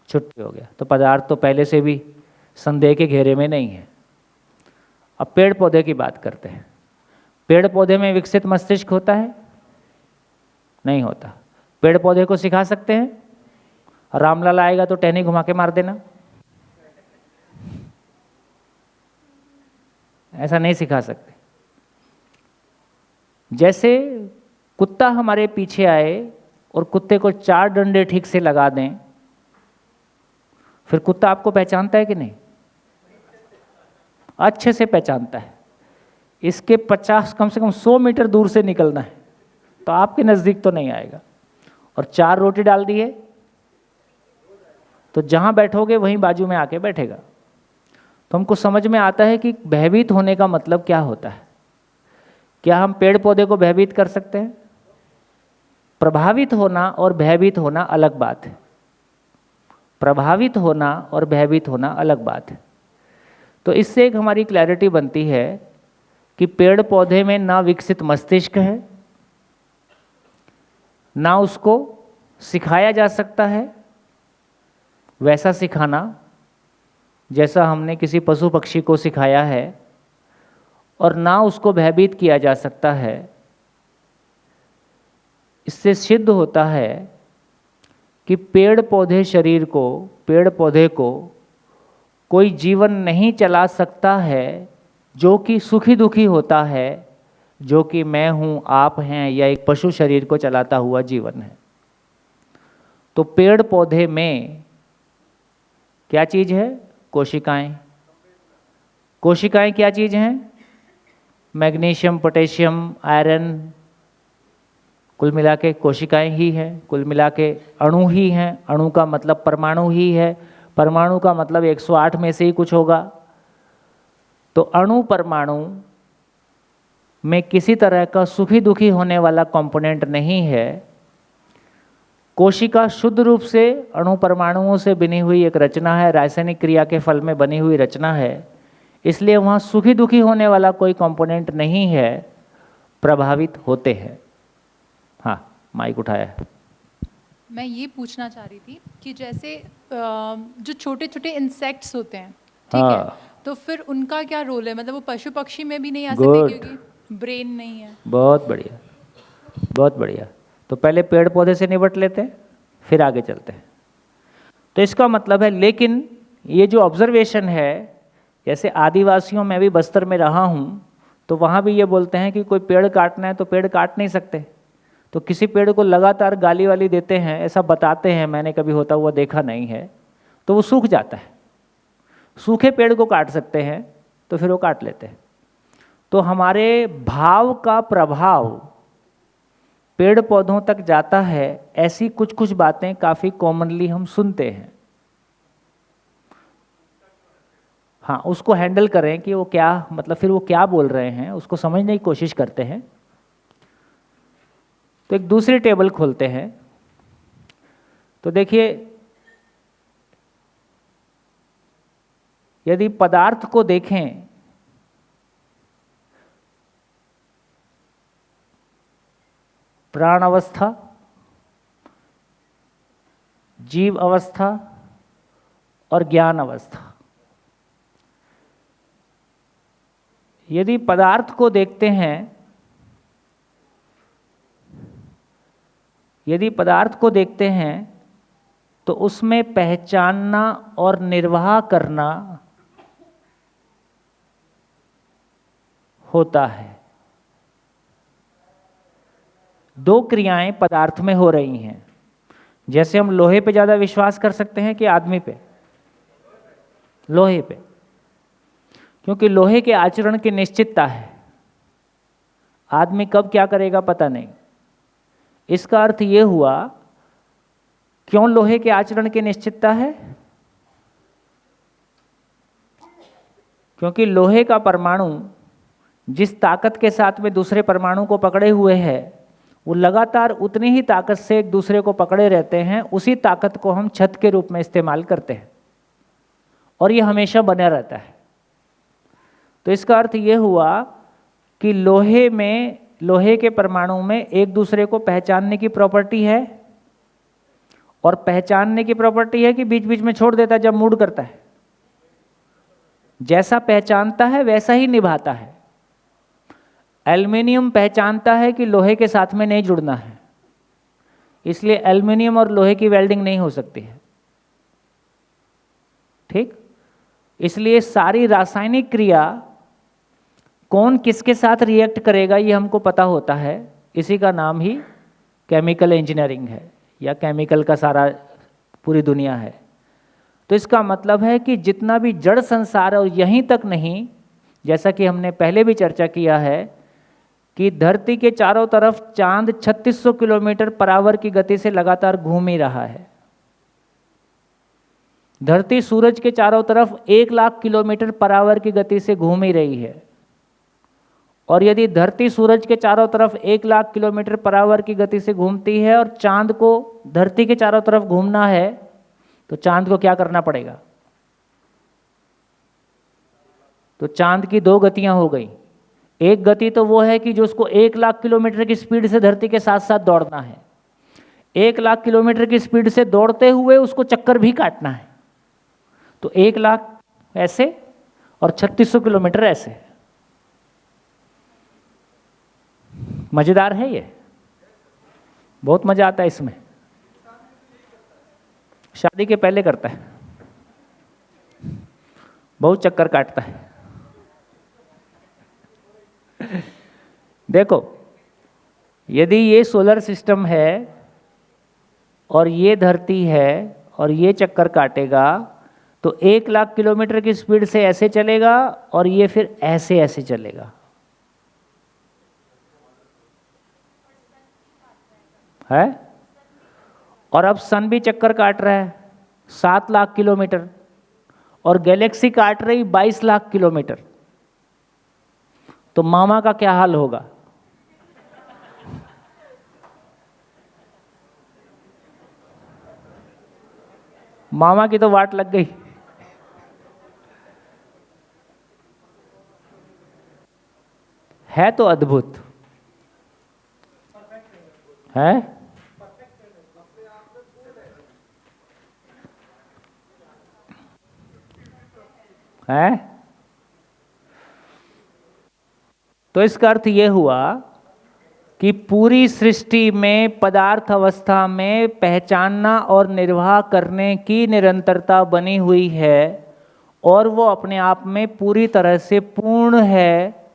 छुट्टी हो गया। तो पदार्थ तो पहले से भी संदेह के घेरे में नहीं है। अब पेड़ पौधे की बात करते हैं। पेड़ पौधे में विकसित मस्तिष्क होता है? नहीं होता। पेड़ पौधे को सिखा सकते हैं? रामलाल आएगा तो टहनी घुमा के मार देना, ऐसा नहीं सिखा सकते। जैसे कुत्ता हमारे पीछे आए और कुत्ते को 4 डंडे ठीक से लगा दें, फिर कुत्ता आपको पहचानता है कि नहीं? अच्छे से पहचानता है। इसके 50 कम से कम 100 मीटर दूर से निकलना है तो आपके नज़दीक तो नहीं आएगा। और 4 रोटी डाल दिए तो जहाँ बैठोगे वहीं बाजू में आके बैठेगा। तो हमको समझ में आता है कि भयभीत होने का मतलब क्या होता है। क्या हम पेड़ पौधे को भयभीत कर सकते हैं? प्रभावित होना और भयभीत होना अलग बात है। प्रभावित होना और भयभीत होना अलग बात है। तो इससे एक हमारी क्लैरिटी बनती है कि पेड़ पौधे में ना विकसित मस्तिष्क है, ना उसको सिखाया जा सकता है वैसा सिखाना जैसा हमने किसी पशु पक्षी को सिखाया है, और ना उसको भयभीत किया जा सकता है। इससे सिद्ध होता है कि पेड़ पौधे शरीर को, पेड़ पौधे को कोई जीवन नहीं चला सकता है जो कि सुखी दुखी होता है, जो कि मैं हूँ, आप हैं, या एक पशु शरीर को चलाता हुआ जीवन है। तो पेड़ पौधे में क्या चीज़ है? कोशिकाएं। कोशिकाएं क्या चीज़ हैं? मैग्नीशियम, पोटेशियम, आयरन, कुल मिला के कोशिकाएं ही हैं। कुल मिला के अणु ही हैं। अणु का मतलब परमाणु ही है। परमाणु का मतलब 108 में से ही कुछ होगा। तो अणु परमाणु में किसी तरह का सुखी दुखी होने वाला कंपोनेंट नहीं है। कोशिका शुद्ध रूप से अणु परमाणुओं से बनी हुई एक रचना है, रासायनिक क्रिया के फल में बनी हुई रचना है। इसलिए वहाँ सुखी दुखी होने वाला कोई कंपोनेंट नहीं है, प्रभावित होते हैं। हाँ, माइक उठाया है। मैं ये पूछना चाह रही थी कि जैसे जो छोटे छोटे इंसेक्ट्स होते हैं, ठीक है, तो फिर उनका क्या रोल है? मतलब वो पशु पक्षी में भी नहीं आ सकते क्योंकि ब्रेन नहीं है। बहुत बढ़िया, बहुत बढ़िया। तो पहले पेड़ पौधे से निपट लेते हैं, फिर आगे चलते हैं। तो इसका मतलब है, लेकिन ये जो ऑब्जर्वेशन है, जैसे आदिवासियों में भी बस्तर में रहा हूँ, तो वहाँ भी ये बोलते हैं कि कोई पेड़ काटना है तो पेड़ काट नहीं सकते। तो किसी पेड़ को लगातार गाली वाली देते हैं, ऐसा बताते हैं, मैंने कभी होता हुआ देखा नहीं है, तो वो सूख जाता है। सूखे पेड़ को काट सकते हैं तो फिर वो काट लेते हैं। तो हमारे भाव का प्रभाव पेड़ पौधों तक जाता है। ऐसी कुछ कुछ बातें काफ़ी कॉमनली हम सुनते हैं। हाँ, उसको हैंडल करें कि वो क्या, मतलब फिर वो क्या बोल रहे हैं, उसको समझने की कोशिश करते हैं। तो एक दूसरी टेबल खोलते हैं। तो देखिए, यदि पदार्थ को देखें, प्राण अवस्था, जीव अवस्था और ज्ञान अवस्था। यदि पदार्थ को देखते हैं, यदि पदार्थ को देखते हैं तो उसमें पहचानना और निर्वाह करना होता है। 2 क्रियाएं पदार्थ में हो रही हैं। जैसे हम लोहे पे ज़्यादा विश्वास कर सकते हैं कि आदमी पे? लोहे पे, क्योंकि लोहे के आचरण की निश्चितता है। आदमी कब क्या करेगा पता नहीं। इसका अर्थ ये हुआ, क्यों लोहे के आचरण की निश्चितता है? क्योंकि लोहे का परमाणु जिस ताकत के साथ में दूसरे परमाणु को पकड़े हुए है, वो लगातार उतनी ही ताकत से एक दूसरे को पकड़े रहते हैं। उसी ताकत को हम छत के रूप में इस्तेमाल करते हैं और ये हमेशा बना रहता है। तो इसका अर्थ ये हुआ कि लोहे के परमाणु में एक दूसरे को पहचानने की प्रॉपर्टी है, और पहचानने की प्रॉपर्टी है कि बीच बीच में छोड़ देता है जब मूड करता है। जैसा पहचानता है वैसा ही निभाता है। एल्युमिनियम पहचानता है कि लोहे के साथ में नहीं जुड़ना है, इसलिए एल्युमिनियम और लोहे की वेल्डिंग नहीं हो सकती है। ठीक, इसलिए सारी रासायनिक क्रिया कौन किसके साथ रिएक्ट करेगा ये हमको पता होता है। इसी का नाम ही केमिकल इंजीनियरिंग है, या केमिकल का सारा पूरी दुनिया है। तो इसका मतलब है कि जितना भी जड़ संसार है, और यहीं तक नहीं, जैसा कि हमने पहले भी चर्चा किया है कि धरती के चारों तरफ चांद 3600 किलोमीटर पर आवर की गति से लगातार घूम ही रहा है। धरती सूरज के चारों तरफ 1,00,000 किलोमीटर पर आवर की गति से घूम ही रही है। और यदि धरती सूरज के चारों तरफ 1,00,000 किलोमीटर पर आवर की गति से घूमती है और चांद को धरती के चारों तरफ घूमना है, तो चांद को क्या करना पड़ेगा? तो चांद की दो गतियां हो गई। एक गति तो वो है कि जो उसको 1,00,000 किलोमीटर की स्पीड से धरती के साथ साथ दौड़ना है। 1,00,000 किलोमीटर की स्पीड से दौड़ते हुए उसको चक्कर भी काटना है। तो 1,00,000 ऐसे और 3600 किलोमीटर ऐसे। मजेदार है ये, बहुत मजा आता है इसमें। शादी के पहले करता है, बहुत चक्कर काटता है। देखो, यदि ये सोलर सिस्टम है और ये धरती है और ये चक्कर काटेगा, तो 1,00,000 किलोमीटर की स्पीड से ऐसे चलेगा और ये फिर ऐसे ऐसे चलेगा, है। और अब सन भी चक्कर काट रहा है 7,00,000 किलोमीटर, और गैलेक्सी काट रही 22,00,000 किलोमीटर। तो मामा का क्या हाल होगा? मामा की तो वाट लग गई। है तो अद्भुत, है। है। तो इसका अर्थ यह हुआ कि पूरी सृष्टि में पदार्थ अवस्था में पहचानना और निर्वाह करने की निरंतरता बनी हुई है, और वो अपने आप में पूरी तरह से पूर्ण है।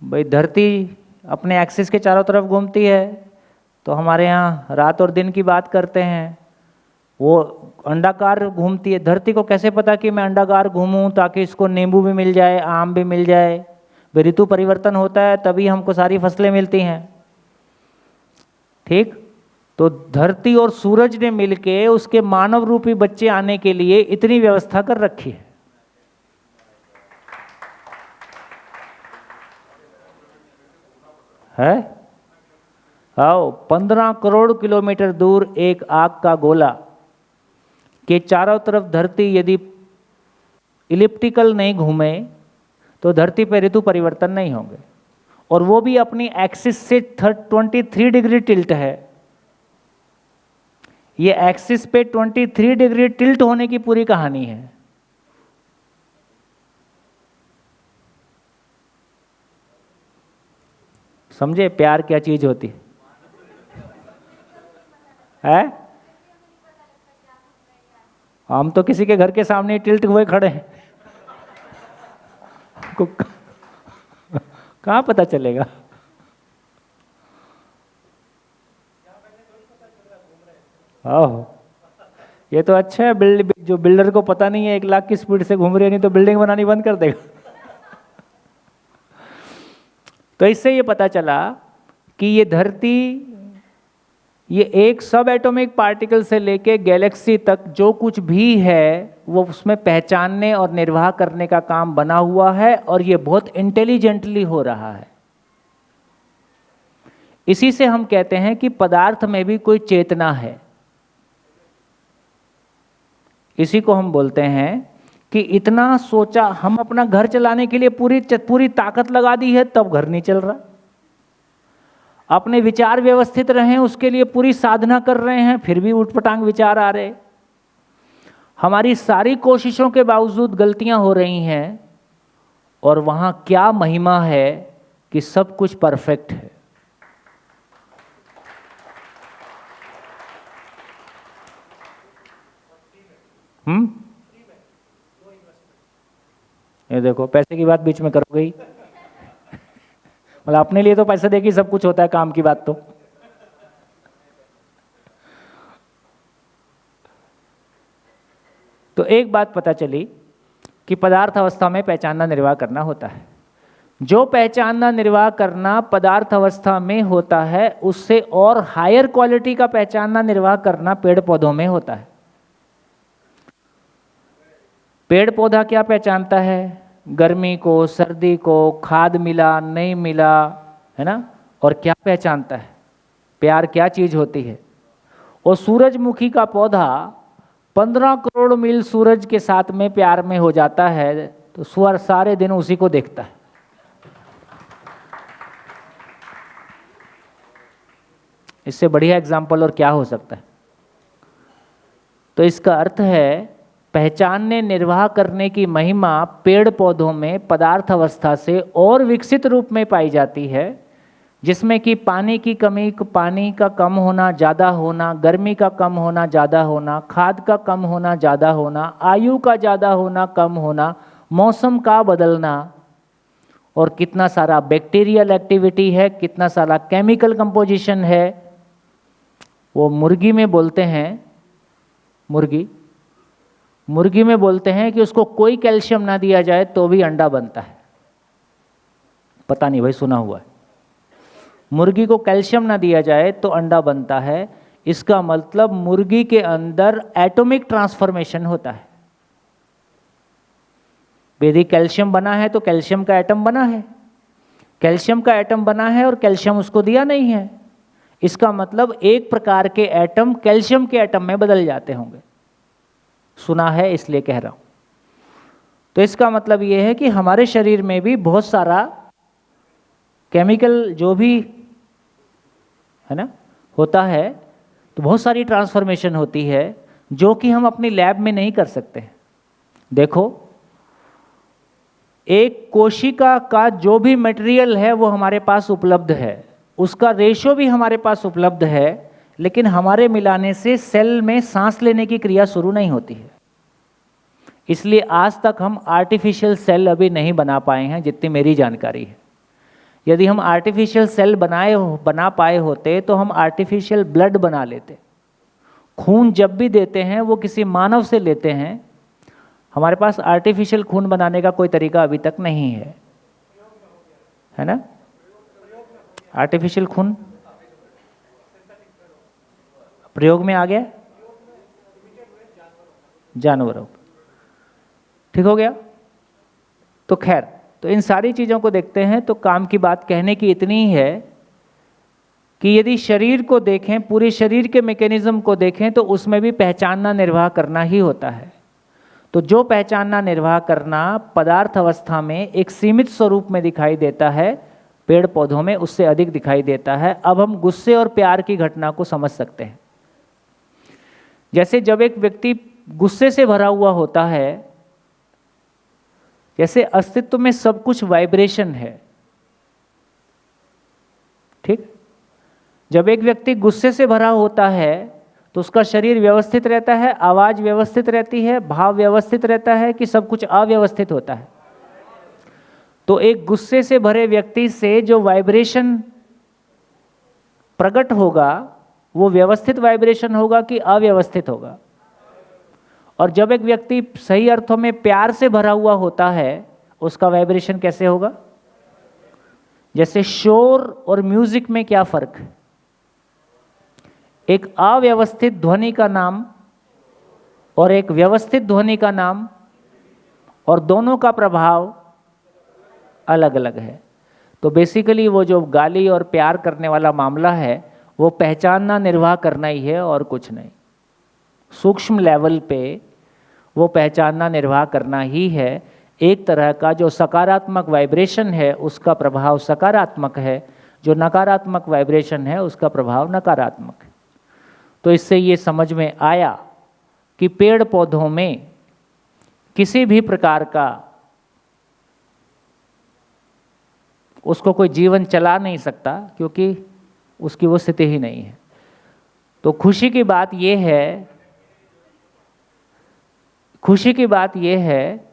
भाई, धरती अपने एक्सिस के चारों तरफ घूमती है, तो हमारे यहाँ रात और दिन की बात करते हैं। वो अंडाकार घूमती है। धरती को कैसे पता कि मैं अंडाकार घूमूं ताकि इसको नींबू भी मिल जाए, आम भी मिल जाए? वे ऋतु परिवर्तन होता है तभी हमको सारी फसलें मिलती हैं। ठीक, तो धरती और सूरज ने मिलके उसके मानव रूपी बच्चे आने के लिए इतनी व्यवस्था कर रखी है। आओ, 15 करोड़ किलोमीटर दूर एक आग का गोला के चारों तरफ धरती यदि इलिप्टिकल नहीं घूमे तो धरती पर ऋतु परिवर्तन नहीं होंगे, और वो भी अपनी एक्सिस से 23 डिग्री टिल्ट है। ये एक्सिस पे 23 डिग्री टिल्ट होने की पूरी कहानी है। समझे प्यार क्या चीज होती है? हम तो किसी के घर के सामने टिल्ट हुए खड़े हैं, आपको कहाँ पता चलेगा? आहो, ये तो अच्छा है। जो बिल्डर को पता नहीं है 1,00,000 की स्पीड से घूम रही है, नहीं तो बिल्डिंग बनानी बंद कर देगा। तो इससे ये पता चला कि ये धरती, ये एक सब एटॉमिक पार्टिकल से लेके गैलेक्सी तक जो कुछ भी है वो उसमें पहचानने और निर्वाह करने का काम बना हुआ है और ये बहुत इंटेलिजेंटली हो रहा है। इसी से हम कहते हैं कि पदार्थ में भी कोई चेतना है। इसी को हम बोलते हैं कि इतना सोचा, हम अपना घर चलाने के लिए पूरी ताकत लगा दी है, तब घर नहीं चल रहा। अपने विचार व्यवस्थित रहें उसके लिए पूरी साधना कर रहे हैं, फिर भी उठपटांग विचार आ रहे। हमारी सारी कोशिशों के बावजूद गलतियां हो रही हैं, और वहां क्या महिमा है कि सब कुछ परफेक्ट है। ये देखो, पैसे की बात बीच में करोगे ही। मतलब अपने लिए तो पैसे देके सब कुछ होता है, काम की बात तो एक बात पता चली कि पदार्थ अवस्था में पहचानना निर्वाह करना होता है। जो पहचानना निर्वाह करना पदार्थ अवस्था में होता है, उससे और हायर क्वालिटी का पहचानना निर्वाह करना पेड़ पौधों में होता है। पेड़ पौधा क्या पहचानता है? गर्मी को, सर्दी को, खाद मिला नहीं मिला, है ना। और क्या पहचानता है? प्यार क्या चीज होती है। और सूरजमुखी का पौधा 15 करोड़ मील सूरज के साथ में प्यार में हो जाता है, तो सूर सारे दिन उसी को देखता है। इससे बढ़िया एग्जाम्पल और क्या हो सकता है। तो इसका अर्थ है पहचानने निर्वाह करने की महिमा पेड़ पौधों में पदार्थ अवस्था से और विकसित रूप में पाई जाती है, जिसमें कि पानी की कमी, पानी का कम होना, ज़्यादा होना, गर्मी का कम होना, ज़्यादा होना, खाद का कम होना, ज़्यादा होना, आयु का ज़्यादा होना, कम होना, मौसम का बदलना, और कितना सारा बैक्टीरियल एक्टिविटी है, कितना सारा केमिकल कंपोजिशन है। वो मुर्गी में बोलते हैं, मुर्गी में बोलते हैं कि उसको कोई कैल्शियम ना दिया जाए तो भी अंडा बनता है। पता नहीं भाई, सुना हुआ है। मुर्गी को कैल्शियम ना दिया जाए तो अंडा बनता है। इसका मतलब मुर्गी के अंदर एटॉमिक ट्रांसफॉर्मेशन होता है। यदि कैल्शियम बना है तो कैल्शियम का एटम बना है, कैल्शियम का एटम बना है और कैल्शियम उसको दिया नहीं है। इसका मतलब एक प्रकार के एटम कैल्शियम के एटम में बदल जाते होंगे। सुना है इसलिए कह रहा हूं। तो इसका मतलब यह है कि हमारे शरीर में भी बहुत सारा केमिकल जो भी है ना होता है, तो बहुत सारी ट्रांसफॉर्मेशन होती है जो कि हम अपनी लैब में नहीं कर सकते। देखो, एक कोशिका का जो भी मटेरियल है वो हमारे पास उपलब्ध है, उसका रेशो भी हमारे पास उपलब्ध है, लेकिन हमारे मिलाने से सेल में सांस लेने की क्रिया शुरू नहीं होती है। इसलिए आज तक हम आर्टिफिशियल सेल अभी नहीं बना पाए हैं, जितनी मेरी जानकारी है। यदि हम आर्टिफिशियल सेल बना पाए होते तो हम आर्टिफिशियल ब्लड बना लेते। खून जब भी देते हैं वो किसी मानव से लेते हैं। हमारे पास आर्टिफिशियल खून बनाने का कोई तरीका अभी तक नहीं है ना। आर्टिफिशियल खून प्रयोग में आ गया जानवरों, ठीक हो गया। तो खैर, तो इन सारी चीज़ों को देखते हैं तो काम की बात कहने की इतनी ही है कि यदि शरीर को देखें, पूरे शरीर के मैकेनिज्म को देखें, तो उसमें भी पहचानना निर्वाह करना ही होता है। तो जो पहचानना निर्वाह करना पदार्थ अवस्था में एक सीमित स्वरूप में दिखाई देता है, पेड़ पौधों में उससे अधिक दिखाई देता है। अब हम गुस्से और प्यार की घटना को समझ सकते हैं। जैसे जब एक व्यक्ति गुस्से से भरा हुआ होता है, जैसे अस्तित्व में सब कुछ वाइब्रेशन है, ठीक। जब एक व्यक्ति गुस्से से भरा होता है तो उसका शरीर व्यवस्थित रहता है, आवाज व्यवस्थित रहती है, भाव व्यवस्थित रहता है, कि सब कुछ अव्यवस्थित होता है। तो एक गुस्से से भरे व्यक्ति से जो वाइब्रेशन प्रकट होगा वो व्यवस्थित वाइब्रेशन होगा कि अव्यवस्थित होगा। और जब एक व्यक्ति सही अर्थों में प्यार से भरा हुआ होता है, उसका वाइब्रेशन कैसे होगा? जैसे शोर और म्यूजिक में क्या फर्क है? एक अव्यवस्थित ध्वनि का नाम और एक व्यवस्थित ध्वनि का नाम, और दोनों का प्रभाव अलग अलग है। तो बेसिकली वो जो गाली और प्यार करने वाला मामला है वो पहचानना, निर्वाह करना ही है और कुछ नहीं। सूक्ष्म लेवल पे वो पहचानना, निर्वाह करना ही है। एक तरह का जो सकारात्मक वाइब्रेशन है उसका प्रभाव सकारात्मक है, जो नकारात्मक वाइब्रेशन है उसका प्रभाव नकारात्मक है। तो इससे ये समझ में आया कि पेड़ पौधों में किसी भी प्रकार का उसको कोई जीवन चला नहीं सकता, क्योंकि उसकी वो स्थिति ही नहीं है। तो खुशी की बात यह है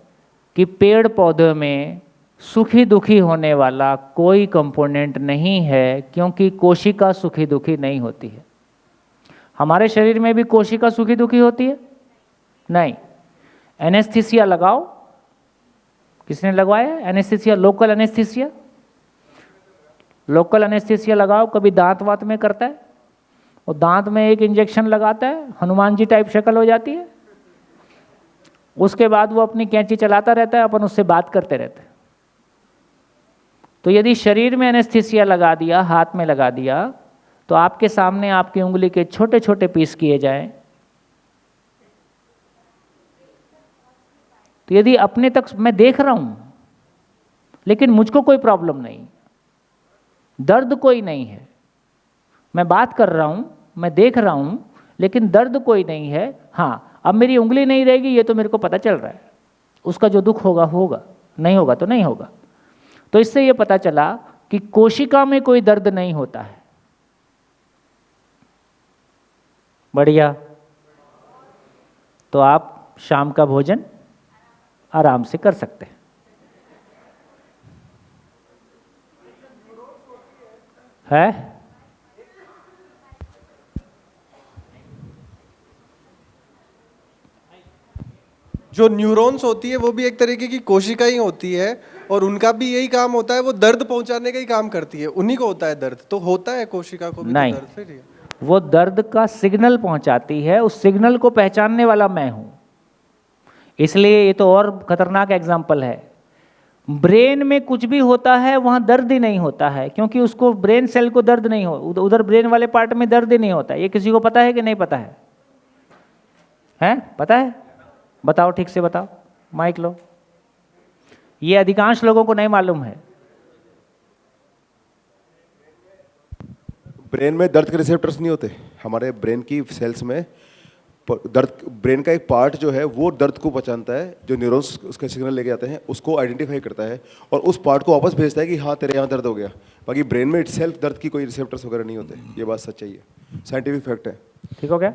कि पेड़ पौधों में सुखी दुखी होने वाला कोई कंपोनेंट नहीं है, क्योंकि कोशिका सुखी दुखी नहीं होती है। हमारे शरीर में भी कोशिका सुखी दुखी होती है? नहीं। एनेस्थीसिया लगाओ, किसने लगवाया anaesthesia? Local anaesthesia, local anaesthesia लगाओ। कभी दांत वात में करता है और दांत में एक इंजेक्शन लगाता है, हनुमान जी टाइप शक्ल हो जाती है। उसके बाद वो अपनी कैंची चलाता रहता है, अपन उससे बात करते रहते हैं। तो यदि शरीर में एनेस्थीसिया लगा दिया, हाथ में लगा दिया, तो आपके सामने आपकी उंगली के छोटे छोटे पीस किए जाएं, तो यदि अपने तक मैं देख रहा हूं लेकिन मुझको कोई प्रॉब्लम नहीं, दर्द कोई नहीं है, मैं बात कर रहा हूं, मैं देख रहा हूं, लेकिन दर्द कोई नहीं है। हाँ, अब मेरी उंगली नहीं रहेगी ये तो मेरे को पता चल रहा है, उसका जो दुख होगा होगा, नहीं होगा तो नहीं होगा। तो इससे ये पता चला कि कोशिका में कोई दर्द नहीं होता है। बढ़िया। तो आप शाम का भोजन आराम से कर सकते हैं। है? जो न्यूरॉन्स होती है वो भी एक तरीके की कोशिका ही होती है, और उनका भी यही काम होता है, वो दर्द पहुंचाने का ही काम करती है, उन्हीं को होता है दर्द। तो होता है कोशिका को भी नहीं, तो दर्द फिर ये। वो दर्द का सिग्नल पहुंचाती है, उस सिग्नल को पहचानने वाला मैं हूं। इसलिए ये तो और खतरनाक एग्जाम्पल है। ब्रेन में कुछ भी होता है वहां दर्द ही नहीं होता है, क्योंकि उसको ब्रेन सेल को दर्द नहीं हो, उधर ब्रेन वाले पार्ट में दर्द ही नहीं होता। ये किसी को पता है कि नहीं पता है? हैं? पता है? बताओ, ठीक से बताओ, माइक लो। ये अधिकांश लोगों को नहीं मालूम है। ब्रेन में दर्द के रिसेप्टर्स नहीं होते। हमारे ब्रेन की सेल्स में दर्द, ब्रेन का एक पार्ट जो है वो दर्द को पहचानता है, जो न्यूरॉन्स उसका सिग्नल लेके आते हैं उसको आइडेंटिफाई करता है और उस पार्ट को वापस भेजता है कि हाँ तेरे यहाँ दर्द हो गया। बाकी ब्रेन में इटसेल्फ दर्द की कोई रिसेप्टर्स वगैरह नहीं होते। ये बात सच्चाई है, साइंटिफिक फैक्ट है। ठीक हो गया?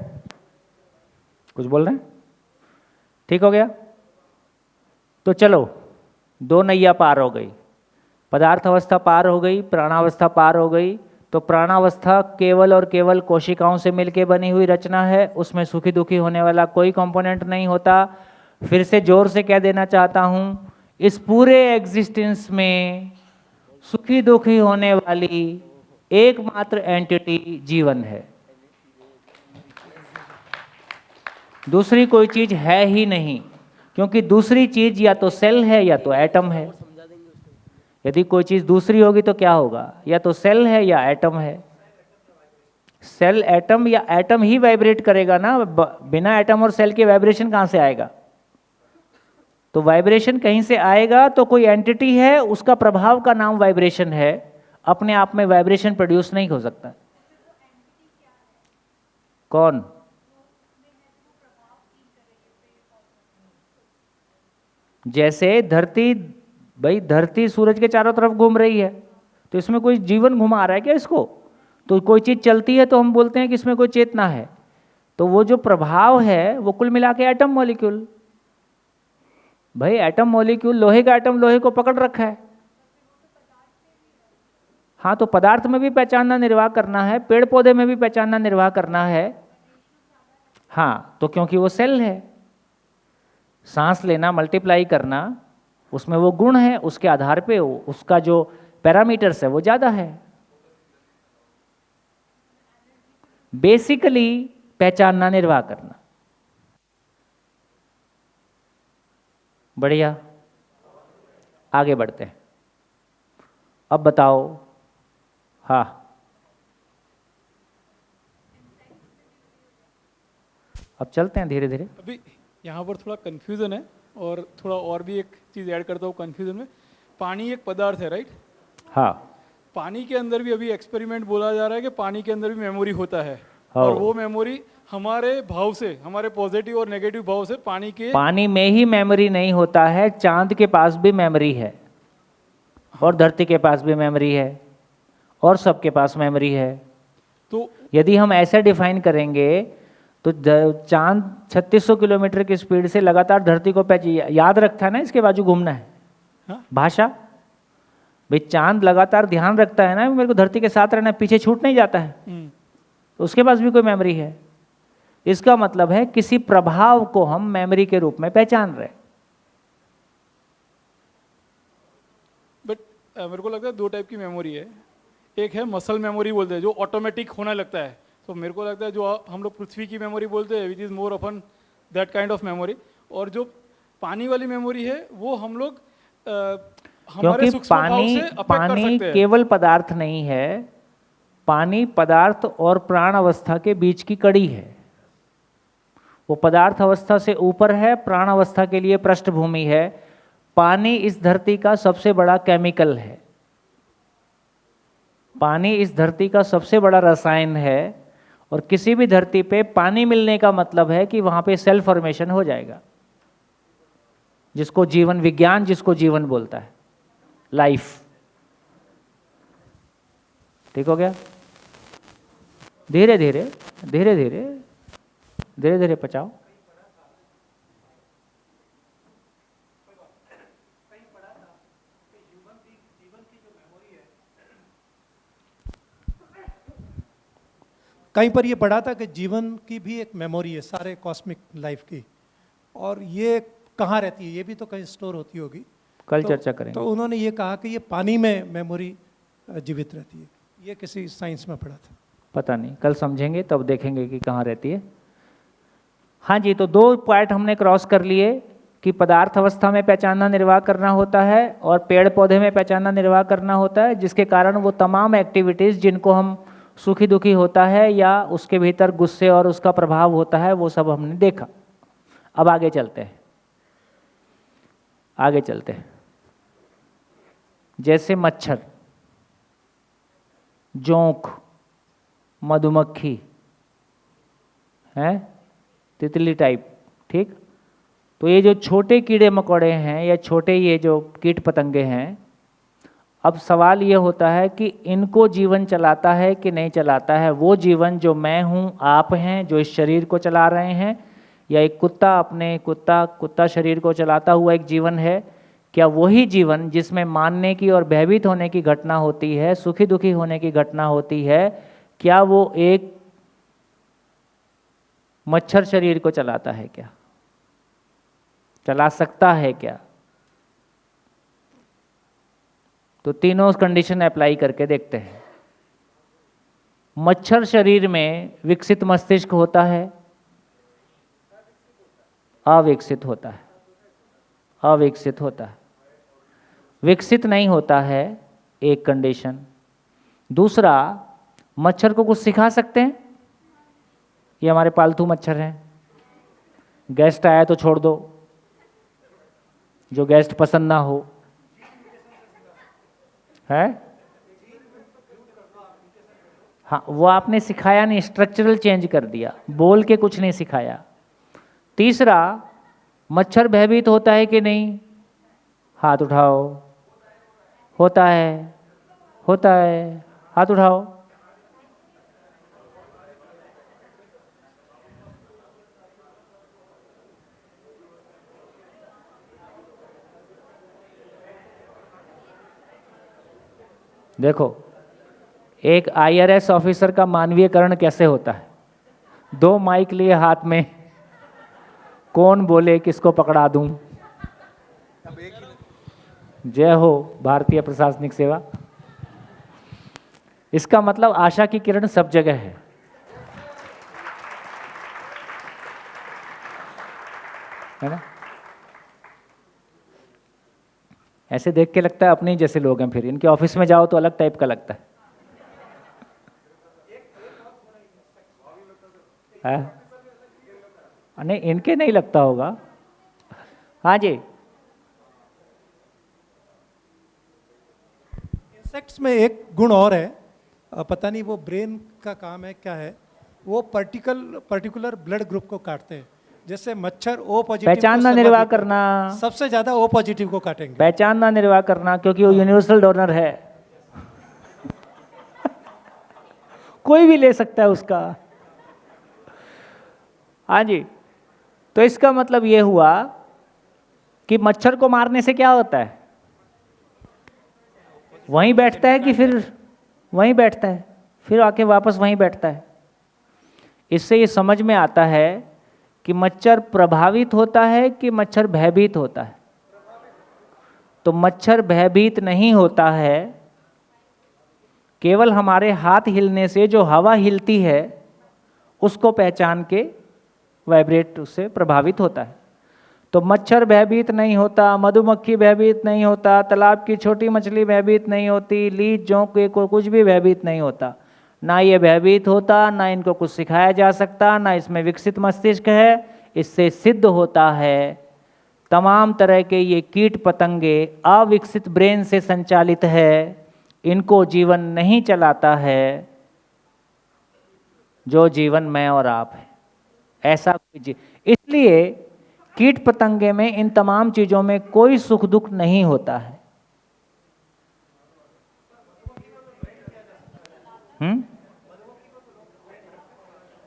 कुछ बोल रहे हैं? ठीक हो गया? तो चलो, दो नैया पार हो गई। पदार्थ अवस्था पार हो गई, प्राणावस्था पार हो गई। तो प्राणावस्था केवल और केवल कोशिकाओं से मिलकर बनी हुई रचना है, उसमें सुखी दुखी होने वाला कोई कंपोनेंट नहीं होता। फिर से जोर से कह देना चाहता हूं, इस पूरे एग्जिस्टेंस में सुखी दुखी होने वाली एकमात्र एंटिटी जीवन है, दूसरी कोई चीज है ही नहीं। क्योंकि दूसरी चीज या तो सेल है या तो एटम है। यदि कोई चीज दूसरी होगी तो क्या होगा? या तो सेल है या एटम है। सेल, एटम या एटम ही वाइब्रेट करेगा ना, बिना एटम और सेल के वाइब्रेशन कहां से आएगा? तो वाइब्रेशन कहीं से आएगा तो कोई एंटिटी है, उसका प्रभाव का नाम वाइब्रेशन है। अपने आप में वाइब्रेशन प्रोड्यूस नहीं हो सकता। कौन? जैसे धरती, भाई धरती सूरज के चारों तरफ घूम रही है, तो इसमें कोई जीवन घुमा रहा है क्या इसको? तो कोई चीज चलती है तो हम बोलते हैं कि इसमें कोई चेतना है। तो वो जो प्रभाव है वो कुल मिला के एटम मॉलिक्यूल। भाई एटम मॉलिक्यूल, लोहे का एटम लोहे को पकड़ रखा है। हाँ, तो पदार्थ में भी पहचानना निर्वाह करना है, पेड़ पौधे में भी पहचानना निर्वाह करना है। हाँ, तो क्योंकि वो सेल है, सांस लेना, मल्टीप्लाई करना, उसमें वो गुण है, उसके आधार पे उसका जो पैरामीटर्स है वो ज्यादा है। बेसिकली पहचानना, निर्वाह करना। बढ़िया, आगे बढ़ते हैं। अब बताओ। हाँ, अब चलते हैं धीरे धीरे। अभी यहाँ पर थोड़ा कन्फ्यूज़न है, और थोड़ा और भी एक चीज़ ऐड करता हूँ कन्फ्यूज़न में। पानी एक पदार्थ है, राइट? हाँ, पानी के अंदर भी अभी एक्सपेरिमेंट बोला जा रहा है कि पानी के अंदर भी मेमोरी होता है, हाँ। और वो मेमोरी हमारे भाव से, हमारे पॉजिटिव और नेगेटिव भाव से पानी में ही मेमोरी नहीं होता है, चांद के पास भी मेमोरी है, और धरती के पास भी मेमोरी है, और सबके पास मेमोरी है। तो यदि हम ऐसे डिफाइन करेंगे तो चांद 3600 किलोमीटर की स्पीड से लगातार धरती को याद रखता है ना, इसके बाजू घूमना है। हाँ? भाषा भाई, चांद लगातार ध्यान रखता है ना मेरे को धरती के साथ रहना है, पीछे छूट नहीं जाता है, तो उसके पास भी कोई मेमोरी है। इसका मतलब है किसी प्रभाव को हम मेमोरी के रूप में पहचान रहे। बट मेरे को लगता है दो टाइप की मेमोरी है। एक है मसल मेमोरी बोलते हैं, जो ऑटोमेटिक होने लगता है। तो मेरे को लगता है जो हम लोग पृथ्वी की मेमोरी बोलते हैं, which is more often that kind of memory. और जो पानी वाली मेमोरी है वो हम लोग हमारे सूक्ष्म भाव से अफेक्ट कर पानी सकते हैं। केवल पदार्थ नहीं है, पानी पदार्थ और प्राण अवस्था के बीच की कड़ी है। वो पदार्थ अवस्था से ऊपर है, प्राण अवस्था के लिए पृष्ठभूमि है। पानी इस धरती का सबसे बड़ा केमिकल है, पानी इस धरती का सबसे बड़ा रसायन है, और किसी भी धरती पे पानी मिलने का मतलब है कि वहां पे सेल फॉर्मेशन हो जाएगा, जिसको जीवन विज्ञान, जिसको जीवन बोलता है, लाइफ। ठीक हो गया? धीरे धीरे धीरे धीरे धीरे धीरे पचाओ। कहीं पर ये पढ़ा था कि जीवन की भी एक मेमोरी है, सारे कॉस्मिक लाइफ की, और ये कहाँ रहती है? ये भी तो कहीं स्टोर होती होगी। कल चर्चा करेंगे। तो उन्होंने ये कहा कि ये पानी में मेमोरी जीवित रहती है। ये किसी साइंस में पढ़ा था, पता नहीं, कल समझेंगे तब देखेंगे कि कहाँ रहती है। हाँ जी, तो दो पॉइंट हमने क्रॉस कर लिए कि पदार्थ अवस्था में पहचानना निर्वाह करना होता है, और पेड़ पौधे में पहचानना निर्वाह करना होता है, जिसके कारण वो तमाम एक्टिविटीज़ जिनको हम सुखी दुखी होता है या उसके भीतर गुस्से और उसका प्रभाव होता है, वो सब हमने देखा। अब आगे चलते हैं, आगे चलते हैं। जैसे मच्छर, जोंक, मधुमक्खी है, तितली टाइप, ठीक। तो ये जो छोटे कीड़े मकोड़े हैं या छोटे ये जो कीट पतंगे हैं, अब सवाल ये होता है कि इनको जीवन चलाता है कि नहीं चलाता है वो जीवन जो मैं हूँ, आप हैं, जो इस शरीर को चला रहे हैं, या एक कुत्ता अपने कुत्ता शरीर को चलाता हुआ एक जीवन है? क्या वही जीवन जिसमें मानने की और भयभीत होने की घटना होती है, सुखी दुखी होने की घटना होती है, क्या वो एक मच्छर शरीर को चलाता है? क्या चला सकता है क्या? तो तीनों कंडीशन अप्लाई करके देखते हैं। मच्छर शरीर में विकसित मस्तिष्क होता है, अविकसित होता है, अविकसित होता है, विकसित नहीं होता है, एक कंडीशन। दूसरा, मच्छर को कुछ सिखा सकते हैं? ये हमारे पालतू मच्छर हैं, गेस्ट आया तो छोड़ दो, जो गेस्ट पसंद ना हो, है? हाँ, वो आपने सिखाया नहीं, स्ट्रक्चरल चेंज कर दिया, बोल के कुछ नहीं सिखाया। तीसरा, मच्छर भयभीत होता है कि नहीं? हाथ उठाओ। होता है, होता है, हाथ उठाओ। देखो, एक IRS ऑफिसर का मानवीयकरण कैसे होता है? दो माइक लिए हाथ में, कौन बोले किसको पकड़ा दूं? जय हो भारतीय प्रशासनिक सेवा। इसका मतलब आशा की किरण सब जगह है ना? ऐसे देख के लगता है अपने ही जैसे लोग हैं, फिर इनके ऑफिस में जाओ तो अलग टाइप का लगता है। नहीं, इनके नहीं लगता होगा। हाँ जी। इंसेक्ट्स में एक गुण और है, पता नहीं वो ब्रेन का काम है क्या है, वो पर्टिकुलर ब्लड ग्रुप को काटते हैं। जैसे मच्छर ओ पॉजिटिव पहचानना, निर्वाह करना, सबसे ज्यादा ओ पॉजिटिव को काटेंगे। पहचानना, निर्वाह करना, क्योंकि वो यूनिवर्सल डोनर है। कोई भी ले सकता है उसका। हाँ जी। तो इसका मतलब ये हुआ कि मच्छर को मारने से क्या होता है, वहीं बैठता है कि फिर वहीं बैठता है, फिर आके वापस वहीं बैठता है। इससे ये समझ में आता है कि मच्छर प्रभावित होता है कि मच्छर भयभीत होता है। तो मच्छर भयभीत नहीं होता है, केवल हमारे हाथ हिलने से जो हवा हिलती है उसको पहचान के वाइब्रेट उससे प्रभावित होता है। तो मच्छर भयभीत नहीं होता, मधुमक्खी भयभीत नहीं होता, तालाब की छोटी मछली भयभीत नहीं होती, लीच जोंक को कुछ भी भयभीत नहीं होता। ना ये भयभीत होता, ना इनको कुछ सिखाया जा सकता, ना इसमें विकसित मस्तिष्क है। इससे सिद्ध होता है तमाम तरह के ये कीट पतंगे अविकसित ब्रेन से संचालित है, इनको जीवन नहीं चलाता है जो जीवन मैं और आप है। ऐसा कोई इसलिए कीट पतंगे में इन तमाम चीजों में कोई सुख दुख नहीं होता है।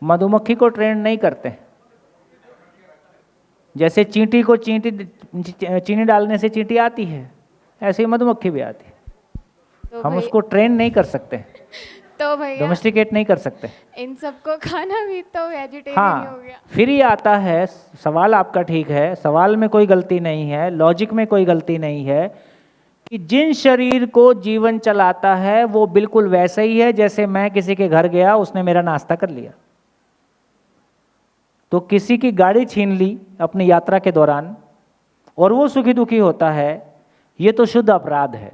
मधुमक्खी को ट्रेन नहीं करते। जैसे चींटी को चीनी डालने से चींटी आती है, ऐसे ही मधुमक्खी भी आती है। तो हम उसको ट्रेन नहीं कर सकते, तो भैया डोमेस्टिकेट नहीं कर सकते। इन सबको खाना भी तो वेजिटेरियन हाँ, ही हो गया। फिर ये आता है, सवाल आपका ठीक है, सवाल में कोई गलती नहीं है, लॉजिक में कोई गलती नहीं है कि जिन शरीर को जीवन चलाता है वो बिल्कुल वैसा ही है जैसे मैं किसी के घर गया, उसने मेरा नाश्ता कर लिया। तो किसी की गाड़ी छीन ली अपनी यात्रा के दौरान और वो सुखी दुखी होता है, ये तो शुद्ध अपराध है।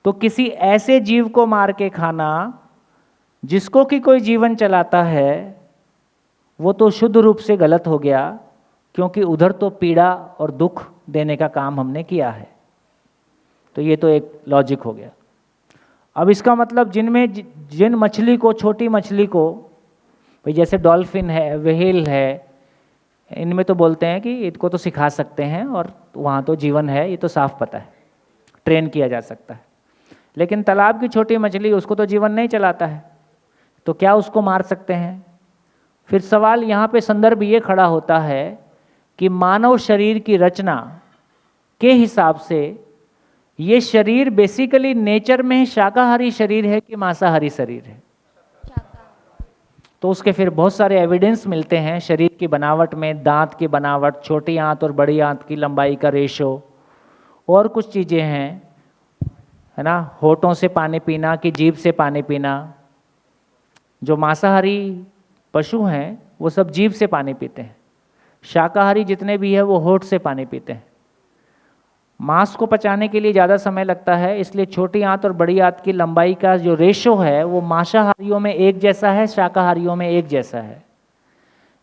तो किसी ऐसे जीव को मार के खाना जिसको कि कोई जीवन चलाता है, वो तो शुद्ध रूप से गलत हो गया, क्योंकि उधर तो पीड़ा और दुख देने का काम हमने किया है। तो ये तो एक लॉजिक हो गया। अब इसका मतलब जिन मछली को, छोटी मछली को, भाई जैसे डॉल्फिन है, व्हेल है, इनमें तो बोलते हैं कि इनको तो सिखा सकते हैं और वहाँ तो जीवन है, ये तो साफ पता है, ट्रेन किया जा सकता है। लेकिन तालाब की छोटी मछली, उसको तो जीवन नहीं चलाता है, तो क्या उसको मार सकते हैं? फिर सवाल यहाँ पे संदर्भ ये खड़ा होता है कि मानव शरीर की रचना के हिसाब से ये शरीर बेसिकली नेचर में शाकाहारी शरीर है कि मांसाहारी शरीर है? तो उसके फिर बहुत सारे एविडेंस मिलते हैं शरीर की बनावट में, दांत की बनावट, छोटी आंत और बड़ी आंत की लंबाई का रेशो, और कुछ चीज़ें हैं, है ना, होठों से पानी पीना कि जीभ से पानी पीना। जो मांसाहारी पशु हैं वो सब जीभ से पानी पीते हैं, शाकाहारी जितने भी है वो होठ से पानी पीते हैं। मांस को पचाने के लिए ज़्यादा समय लगता है, इसलिए छोटी आंत और बड़ी आंत की लंबाई का जो रेशो है वो मांसाहारियों में एक जैसा है, शाकाहारियों में एक जैसा है।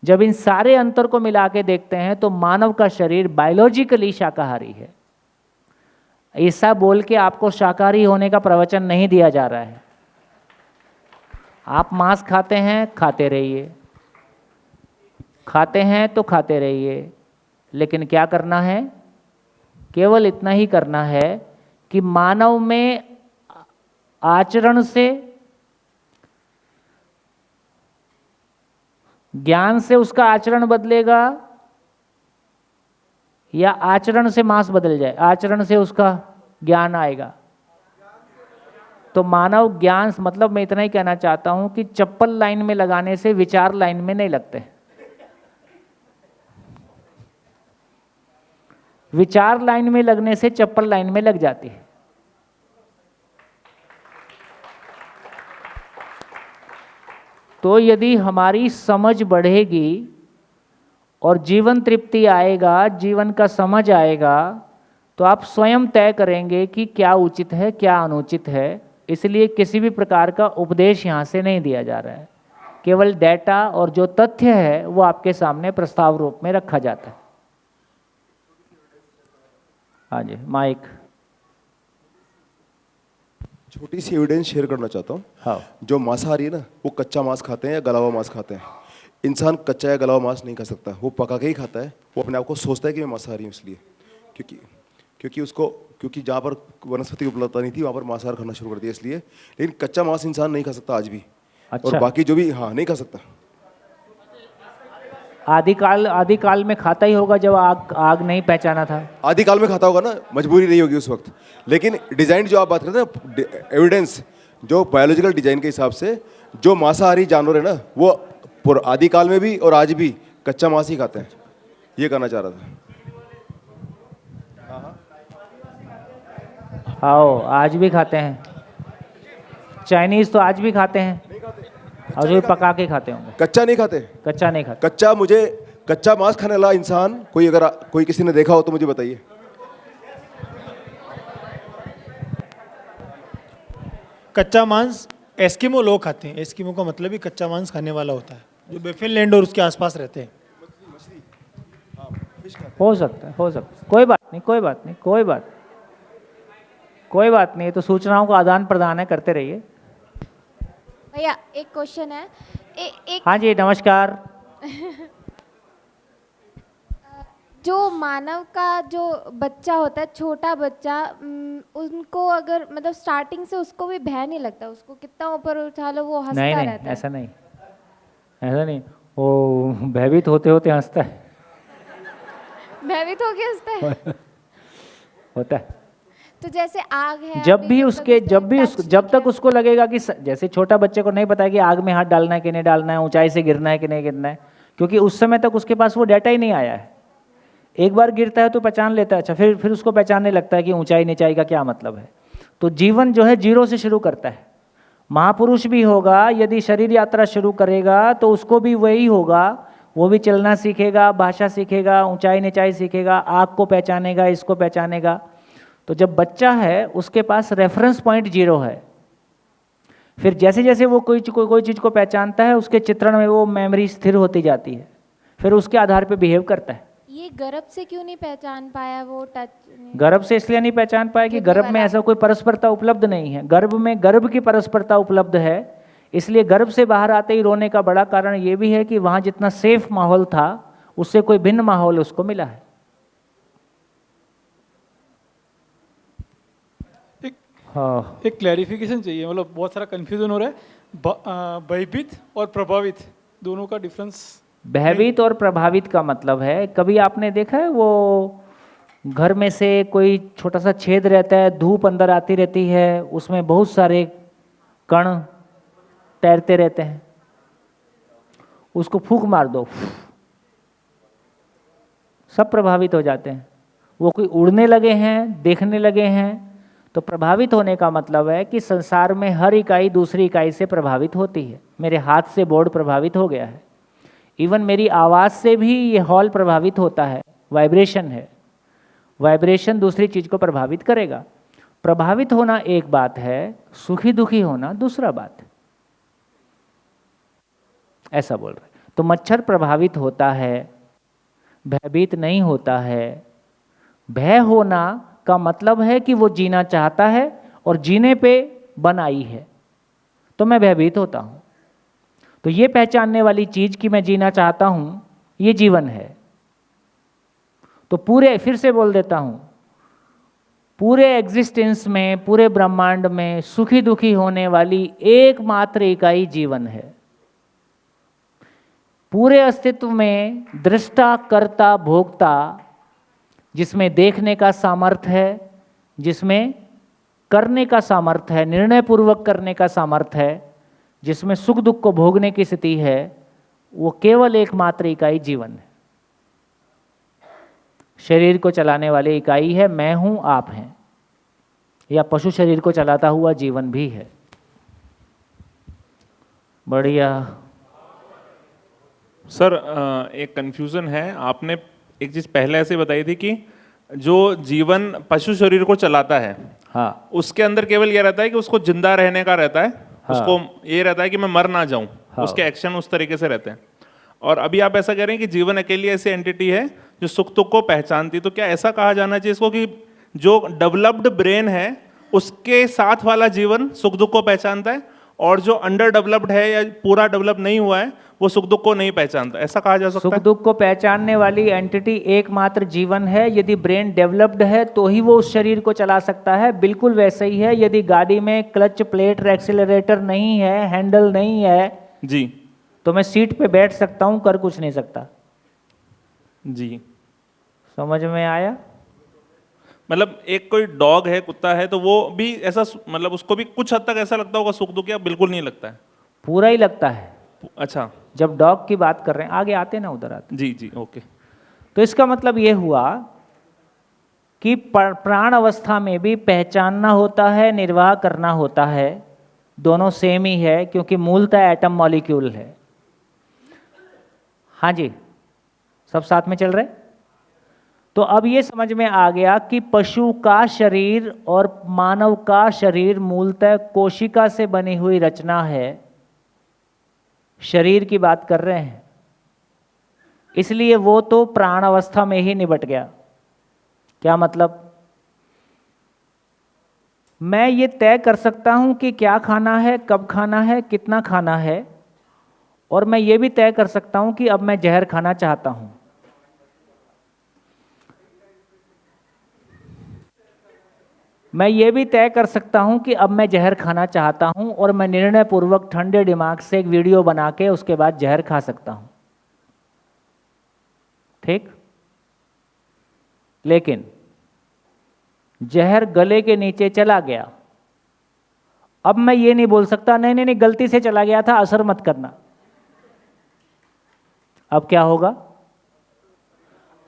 जब इन सारे अंतर को मिला के देखते हैं तो मानव का शरीर बायोलॉजिकली शाकाहारी है। ऐसा बोल के आपको शाकाहारी होने का प्रवचन नहीं दिया जा रहा है। आप मांस खाते हैं, खाते रहिए, खाते हैं तो खाते रहिए, लेकिन क्या करना है? केवल इतना ही करना है कि मानव में आचरण से, ज्ञान से उसका आचरण बदलेगा या आचरण से मांस बदल जाए, आचरण से उसका ज्ञान आएगा। तो मानव ज्ञान मतलब मैं इतना ही कहना चाहता हूं कि चप्पल लाइन में लगाने से विचार लाइन में नहीं लगते। विचार लाइन में लगने से चप्पल लाइन में लग जाती है। तो यदि हमारी समझ बढ़ेगी और जीवन तृप्ति आएगा, जीवन का समझ आएगा, तो आप स्वयं तय करेंगे कि क्या उचित है क्या अनुचित है। इसलिए किसी भी प्रकार का उपदेश यहाँ से नहीं दिया जा रहा है, केवल डेटा और जो तथ्य है वो आपके सामने प्रस्ताव रूप में रखा जाता है। हाँ जी, माइक। छोटी सी एविडेंस शेयर करना चाहता हूँ। हाँ। जो मांसाहारी है ना, वो कच्चा मांस खाते हैं या गला हुआ मांस खाते हैं। इंसान कच्चा या गला हुआ मांस नहीं खा सकता, वो पका के ही खाता है। वो अपने आप को सोचता है कि मैं मांसाहारी हूँ, इसलिए क्योंकि जहाँ पर वनस्पति उपलब्धता नहीं थी वहाँ पर मांसाहार खाना शुरू कर दिया इसलिए। लेकिन कच्चा मांस इंसान नहीं खा सकता आज भी। अच्छा। और बाकी जो भी, हाँ, नहीं खा सकता। आदिकाल में खाता ही होगा जब आग नहीं पहचाना था। आदिकाल में खाता होगा ना, मजबूरी नहीं होगी उस वक्त। लेकिन डिजाइन जो आप बात करते हैं ना, एविडेंस जो बायोलॉजिकल डिजाइन के हिसाब से जो मांसाहारी जानवर है ना, वो आदिकाल में भी और आज भी कच्चा मांस ही खाते हैं। ये कहना चाह रहा था। हाँ, आज भी खाते हैं। चाइनीज तो आज भी खाते हैं और जो पका के खाते होंगे। कच्चा नहीं खाते। कच्चा नहीं खाते। कच्चा मांस खाने वाला इंसान कोई किसी ने देखा हो तो मुझे बताइए। कच्चा मांस एस्किमो लोग खाते हैं। एस्किमो का मतलब ही कच्चा मांस खाने वाला होता है, जो बेफिन लैंड और उसके आसपास रहते हैं। हो सकता है। कोई बात नहीं। तो सूचनाओं का आदान प्रदान है, करते रहिए। भैया एक क्वेश्चन है। एक हाँ जी, नमस्कार। जो मानव का जो बच्चा होता है, छोटा बच्चा, उनको अगर मतलब स्टार्टिंग से उसको भी भय नहीं लगता, उसको कितना ऊपर उठा लो वो हंसता नहीं, रहता है। ऐसा नहीं, वो भयभीत होते होते हंसता है। भयभीत हो गया हंसता है। होता है। तो जैसे आग है, जब तक उसको लगेगा कि जैसे छोटा बच्चे को नहीं पता है कि आग में हाथ डालना है कि नहीं डालना है, ऊंचाई से गिरना है कि नहीं गिरना है, क्योंकि उस समय तक उसके पास वो डाटा ही नहीं आया है। एक बार गिरता है तो पहचान लेता है। अच्छा, फिर उसको पहचानने लगता है कि ऊंचाई नीचाई का क्या मतलब है। तो जीवन जो है जीरो से शुरू करता है। महापुरुष भी होगा, यदि शरीर यात्रा शुरू करेगा तो उसको भी वही होगा। वो भी चलना सीखेगा, भाषा सीखेगा, ऊंचाई नीचाई सीखेगा, आग को पहचानेगा, इसको पहचानेगा। तो जब बच्चा है उसके पास रेफरेंस पॉइंट जीरो है। फिर जैसे जैसे वो कोई चीज़ को पहचानता है, उसके चित्रण में वो मेमोरी स्थिर होती जाती है, फिर उसके आधार पे बिहेव करता है। ये गर्भ से क्यों नहीं पहचान पाया वो टच? गर्भ से इसलिए नहीं पहचान पाया कि गर्भ में ऐसा कोई परस्परता उपलब्ध नहीं है। गर्भ में गर्भ की परस्परता उपलब्ध है, इसलिए गर्भ से बाहर आते ही रोने का बड़ा कारण ये भी है कि वहाँ जितना सेफ माहौल था उससे कोई भिन्न माहौल उसको मिला है। एक क्लैरिफिकेशन चाहिए, मतलब बहुत सारा कंफ्यूजन हो रहा है। भयभीत और प्रभावित दोनों का डिफरेंस। भयभीत और प्रभावित का मतलब है, कभी आपने देखा है वो घर में से कोई छोटा सा छेद रहता है, धूप अंदर आती रहती है, उसमें बहुत सारे कण तैरते रहते हैं, उसको फूंक मार दो, सब प्रभावित हो जाते हैं। वो कोई उड़ने लगे हैं, देखने लगे हैं, तो प्रभावित होने का मतलब है कि संसार में हर इकाई दूसरी इकाई से प्रभावित होती है। मेरे हाथ से बोर्ड प्रभावित हो गया है, इवन मेरी आवाज़ से भी ये हॉल प्रभावित होता है। वाइब्रेशन है, वाइब्रेशन दूसरी चीज़ को प्रभावित करेगा। प्रभावित होना एक बात है, सुखी दुखी होना दूसरा बात है, ऐसा बोल रहे। तो मच्छर प्रभावित होता है, भयभीत नहीं होता है। भय होना का मतलब है कि वो जीना चाहता है और जीने पे बन आई है, तो मैं भयभीत होता हूँ। तो ये पहचानने वाली चीज़ कि मैं जीना चाहता हूँ, ये जीवन है। तो पूरे, फिर से बोल देता हूँ, पूरे एग्जिस्टेंस में, पूरे ब्रह्मांड में सुखी दुखी होने वाली एकमात्र इकाई जीवन है। पूरे अस्तित्व में दृष्टा, कर्ता, भोक्ता, जिसमें देखने का सामर्थ्य है, जिसमें करने का सामर्थ्य है, निर्णय पूर्वक करने का सामर्थ्य है, जिसमें सुख दुख को भोगने की स्थिति है, वो केवल एकमात्र इकाई जीवन है। शरीर को चलाने वाली इकाई है मैं हूं, आप हैं, या पशु शरीर को चलाता हुआ जीवन भी है। बढ़िया। सर एक कंफ्यूजन है। आपने एक चीज़ पहले ऐसे बताई थी कि जो जीवन पशु शरीर को चलाता है, हाँ, उसके अंदर केवल ये रहता है कि उसको जिंदा रहने का रहता है, हाँ, उसको ये रहता है कि मैं मर ना जाऊं, हाँ, उसके एक्शन उस तरीके से रहते हैं। और अभी आप ऐसा कह रहे हैं कि जीवन अकेली ऐसी एंटिटी है जो सुख दुख को पहचानती, तो क्या ऐसा कहा जाना चाहिए इसको कि जो डेवलप्ड ब्रेन है उसके साथ वाला जीवन सुख दुख को पहचानता है, और जो अंडर डेवलप्ड है या पूरा डेवलप नहीं हुआ है वो सुख दुख को नहीं पहचानता, ऐसा कहा जा सकता सुख है? दुख को पहचानने वाली एंटिटी एकमात्र जीवन है। यदि ब्रेन डेवलप्ड है तो ही वो उस शरीर को चला सकता है। बिल्कुल वैसे ही है, यदि गाड़ी में क्लच प्लेट एक्सीलरेटर नहीं है, हैंडल नहीं है जी, तो मैं सीट पे बैठ सकता हूं, कर कुछ नहीं सकता। जी, समझ में आया? मतलब एक कोई डॉग है, कुत्ता है, तो वो भी ऐसा, मतलब उसको भी कुछ हद तक ऐसा लगता होगा सुख दुख, या बिल्कुल नहीं लगता है? पूरा ही लगता है। अच्छा, जब डॉग की बात कर रहे हैं, आगे आते ना, उधर आते। जी जी, ओके। तो इसका मतलब ये हुआ कि प्राण अवस्था में भी पहचानना होता है, निर्वाह करना होता है, दोनों सेम ही है, क्योंकि मूलतः एटम मॉलिक्यूल है। हाँ जी, सब साथ में चल रहे? तो अब ये समझ में आ गया कि पशु का शरीर और मानव का शरीर मूलतः कोशिका से बनी हुई रचना है। शरीर की बात कर रहे हैं, इसलिए वो तो प्राण अवस्था में ही निबट गया। क्या मतलब? मैं ये तय कर सकता हूं कि क्या खाना है, कब खाना है, कितना खाना है, और मैं ये भी तय कर सकता हूं कि अब मैं जहर खाना चाहता हूं। मैं ये भी तय कर सकता हूं कि अब मैं जहर खाना चाहता हूं, और मैं निर्णय पूर्वक ठंडे दिमाग से एक वीडियो बना के उसके बाद जहर खा सकता हूं। ठीक? लेकिन जहर गले के नीचे चला गया, अब मैं ये नहीं बोल सकता नहीं नहीं नहीं गलती से चला गया था, असर मत करना। अब क्या होगा?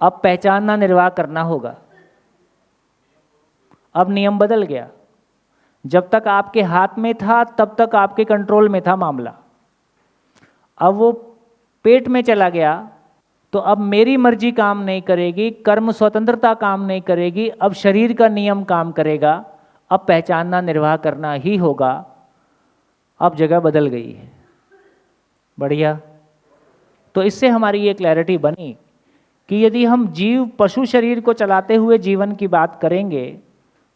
अब पहचानना, निर्वाह करना होगा। अब नियम बदल गया। जब तक आपके हाथ में था तब तक आपके कंट्रोल में था मामला। अब वो पेट में चला गया तो अब मेरी मर्जी काम नहीं करेगी, कर्म स्वतंत्रता काम नहीं करेगी, अब शरीर का नियम काम करेगा। अब पहचानना, निर्वाह करना ही होगा। अब जगह बदल गई है। बढ़िया। तो इससे हमारी ये क्लैरिटी बनी कि यदि हम जीव पशु शरीर को चलाते हुए जीवन की बात करेंगे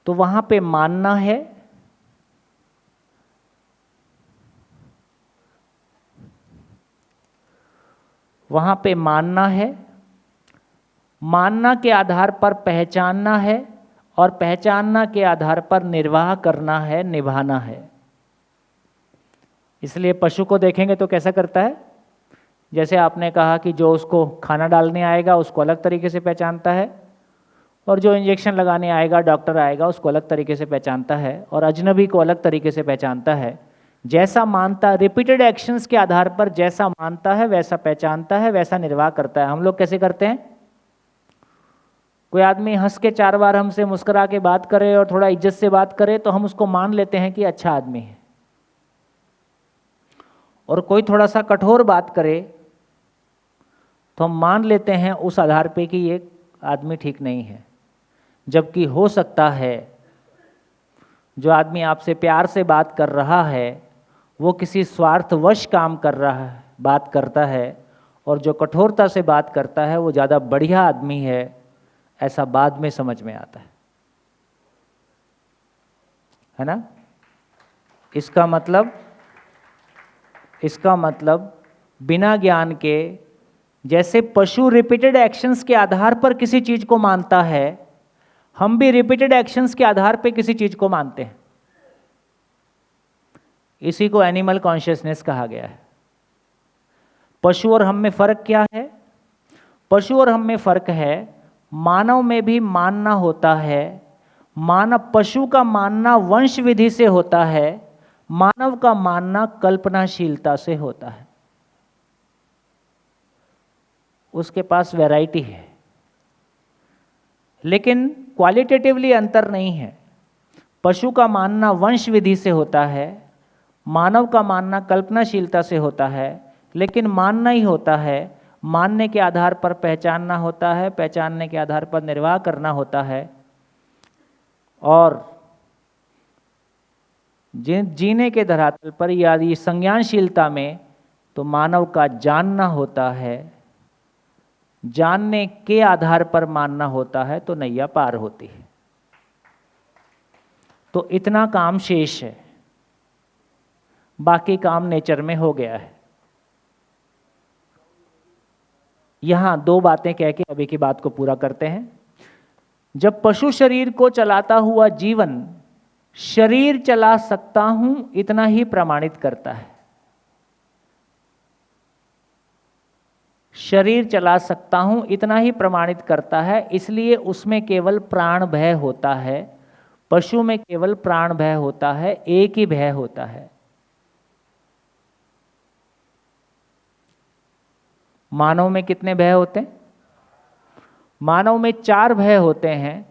तो वहां पे मानना है, वहां पे मानना है, मानना के आधार पर पहचानना है, और पहचानना के आधार पर निर्वाह करना है, निभाना है। इसलिए पशु को देखेंगे तो कैसा करता है? जैसे आपने कहा कि जो उसको खाना डालने आएगा उसको अलग तरीके से पहचानता है, और जो इंजेक्शन लगाने आएगा, डॉक्टर आएगा, उसको अलग तरीके से पहचानता है, और अजनबी को अलग तरीके से पहचानता है। जैसा मानता, रिपीटेड एक्शंस के आधार पर जैसा मानता है वैसा पहचानता है, वैसा निर्वाह करता है। हम लोग कैसे करते हैं? कोई आदमी हंस के 4 बार हमसे मुस्कुरा के बात करे और थोड़ा इज्जत से बात करे तो हम उसको मान लेते हैं कि अच्छा आदमी है, और कोई थोड़ा सा कठोर बात करे तो हम मान लेते हैं उस आधार पे कि ये आदमी ठीक नहीं है। जबकि हो सकता है जो आदमी आपसे प्यार से बात कर रहा है वो किसी स्वार्थवश काम कर रहा है, बात करता है, और जो कठोरता से बात करता है वो ज़्यादा बढ़िया आदमी है, ऐसा बाद में समझ में आता है ना? इसका मतलब बिना ज्ञान के, जैसे पशु रिपीटेड एक्शंस के आधार पर किसी चीज को मानता है, हम भी रिपीटेड एक्शंस के आधार पर किसी चीज को मानते हैं। इसी को एनिमल कॉन्शियसनेस कहा गया है। पशु और हम में फर्क क्या है? पशु और हम में फर्क है, मानव में भी मानना होता है। मानव, पशु का मानना वंश विधि से होता है, मानव का मानना कल्पनाशीलता से होता है। उसके पास वैरायटी है, लेकिन क्वालिटेटिवली अंतर नहीं है। पशु का मानना वंश विधि से होता है, मानव का मानना कल्पनाशीलता से होता है, लेकिन मानना ही होता है। मानने के आधार पर पहचानना होता है, पहचानने के आधार पर निर्वाह करना होता है, और जीने के धरातल पर यदि संज्ञानशीलता में तो मानव का जानना होता है, जानने के आधार पर मानना होता है, तो नैया पार होती है। तो इतना काम शेष है, बाकी काम नेचर में हो गया है। यहां दो बातें कह के अभी की बात को पूरा करते हैं। जब पशु शरीर को चलाता हुआ जीवन शरीर चला सकता हूं इतना ही प्रमाणित करता है, शरीर चला सकता हूं इतना ही प्रमाणित करता है, इसलिए उसमें केवल प्राण भय होता है। पशु में केवल प्राण भय होता है, एक ही भय होता है। मानव में कितने भय होते हैं? मानव में 4 भय होते हैं।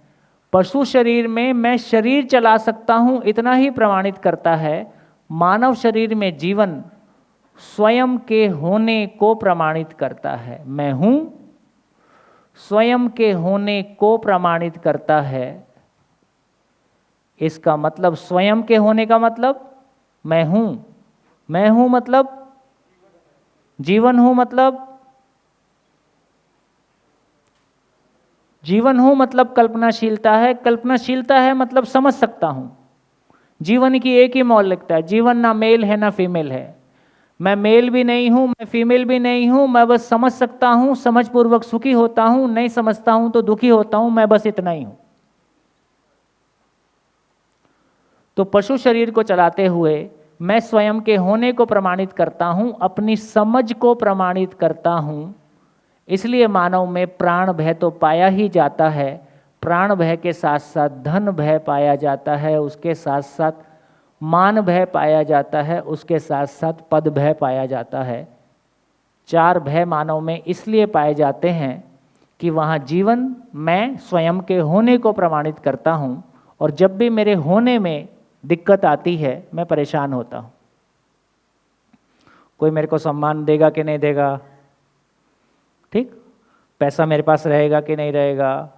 पशु शरीर में मैं शरीर चला सकता हूं इतना ही प्रमाणित करता है। मानव शरीर में जीवन स्वयं के होने को प्रमाणित करता है। मैं हूं, स्वयं के होने को प्रमाणित करता है। इसका मतलब स्वयं के होने का मतलब मैं हूं मतलब जीवन हूं, मतलब जीवन हूं मतलब कल्पनाशीलता है, कल्पनाशीलता है मतलब समझ सकता हूं। जीवन की एक ही मौलिकता है, जीवन ना मेल है ना फीमेल है। मैं मेल भी नहीं हूं, मैं फीमेल भी नहीं हूं, मैं बस समझ सकता हूं, समझपूर्वक सुखी होता हूं, नहीं समझता हूं तो दुखी होता हूं, मैं बस इतना ही हूं। तो पशु शरीर को चलाते हुए मैं स्वयं के होने को प्रमाणित करता हूं, अपनी समझ को प्रमाणित करता हूं। इसलिए मानव में प्राण भय तो पाया ही जाता है, प्राण भय के साथ साथ धन भय पाया जाता है, उसके साथ साथ मान भय पाया जाता है, उसके साथ साथ पद भय पाया जाता है। 4 भय मानव में इसलिए पाए जाते हैं कि वहाँ जीवन मैं स्वयं के होने को प्रमाणित करता हूँ, और जब भी मेरे होने में दिक्कत आती है मैं परेशान होता हूँ। कोई मेरे को सम्मान देगा कि नहीं देगा, ठीक, पैसा मेरे पास रहेगा कि नहीं रहेगा,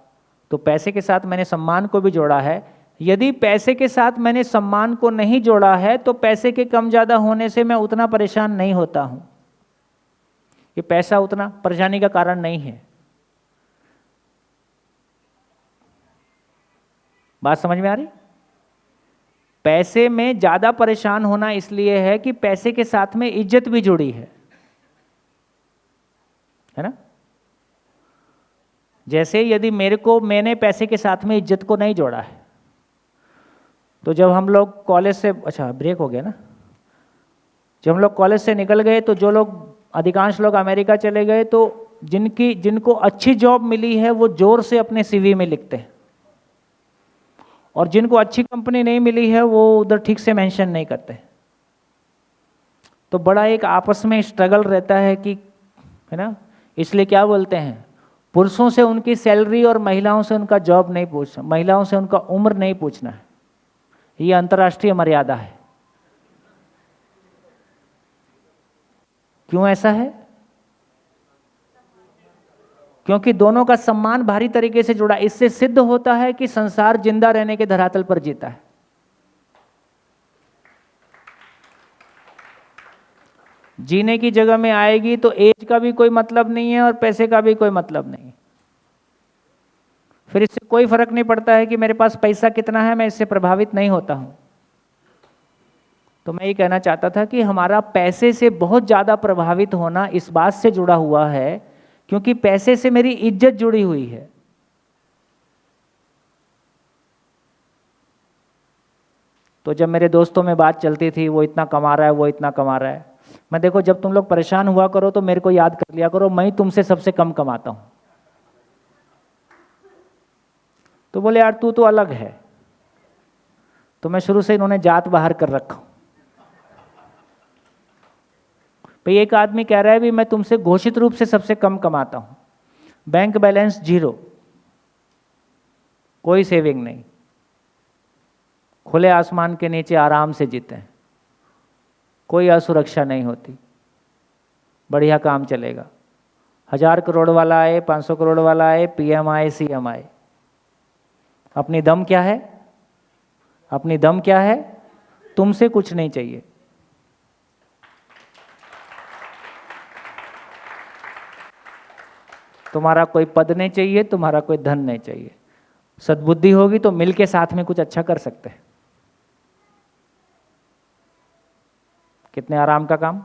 तो पैसे के साथ मैंने सम्मान को भी जोड़ा है। यदि पैसे के साथ मैंने सम्मान को नहीं जोड़ा है तो पैसे के कम ज़्यादा होने से मैं उतना परेशान नहीं होता हूँ। ये पैसा उतना परेशानी का कारण नहीं है। बात समझ में आ रही? पैसे में ज़्यादा परेशान होना इसलिए है कि पैसे के साथ में इज्जत भी जुड़ी है ना। जैसे यदि मैंने पैसे के साथ में इज्जत को नहीं जोड़ा है, तो जब हम लोग कॉलेज से, अच्छा ब्रेक हो गया ना, जब हम लोग कॉलेज से निकल गए तो जो लोग, अधिकांश लोग अमेरिका चले गए, तो जिनको अच्छी जॉब मिली है वो जोर से अपने सीवी में लिखते हैं, और जिनको अच्छी कंपनी नहीं मिली है वो उधर ठीक से मेंशन नहीं करते। तो बड़ा एक आपस में स्ट्रगल रहता है कि, है ना। इसलिए क्या बोलते हैं, पुरुषों से उनकी सैलरी और महिलाओं से उनका जॉब नहीं पूछना, महिलाओं से उनका उम्र नहीं पूछना है। ये अंतर्राष्ट्रीय मर्यादा है। क्यों ऐसा है? क्योंकि दोनों का सम्मान भारी तरीके से जुड़ा। इससे सिद्ध होता है कि संसार जिंदा रहने के धरातल पर जीता है। जीने की जगह में आएगी तो एज का भी कोई मतलब नहीं है और पैसे का भी कोई मतलब नहीं। फिर इससे कोई फर्क नहीं पड़ता है कि मेरे पास पैसा कितना है, मैं इससे प्रभावित नहीं होता हूं। तो मैं ये कहना चाहता था कि हमारा पैसे से बहुत ज़्यादा प्रभावित होना इस बात से जुड़ा हुआ है क्योंकि पैसे से मेरी इज्जत जुड़ी हुई है। तो जब मेरे दोस्तों में बात चलती थी, वो इतना कमा रहा है, वो इतना कमा रहा है, मैं देखो जब तुम लोग परेशान हुआ करो तो मेरे को याद कर लिया करो, मैं तुमसे सबसे कम कमाता हूं। तो बोले यार तू तो अलग है। तो मैं शुरू से इन्होंने जात बाहर कर रखा हूं। भाई एक आदमी कह रहा है भी मैं तुमसे घोषित रूप से सबसे कम कमाता हूं, बैंक बैलेंस 0, कोई सेविंग नहीं, खुले आसमान के नीचे आराम से जीते हैं, कोई असुरक्षा नहीं होती, बढ़िया काम चलेगा। 1000 करोड़ वाला आए, 500 करोड़ वाला आए, पीएम आए, सीएम आए, अपनी दम क्या है? अपनी दम क्या है? तुमसे कुछ नहीं चाहिए। तुम्हारा कोई पद नहीं चाहिए, तुम्हारा कोई धन नहीं चाहिए। सद्बुद्धि होगी तो मिलके साथ में कुछ अच्छा कर सकते हैं। कितने आराम का काम।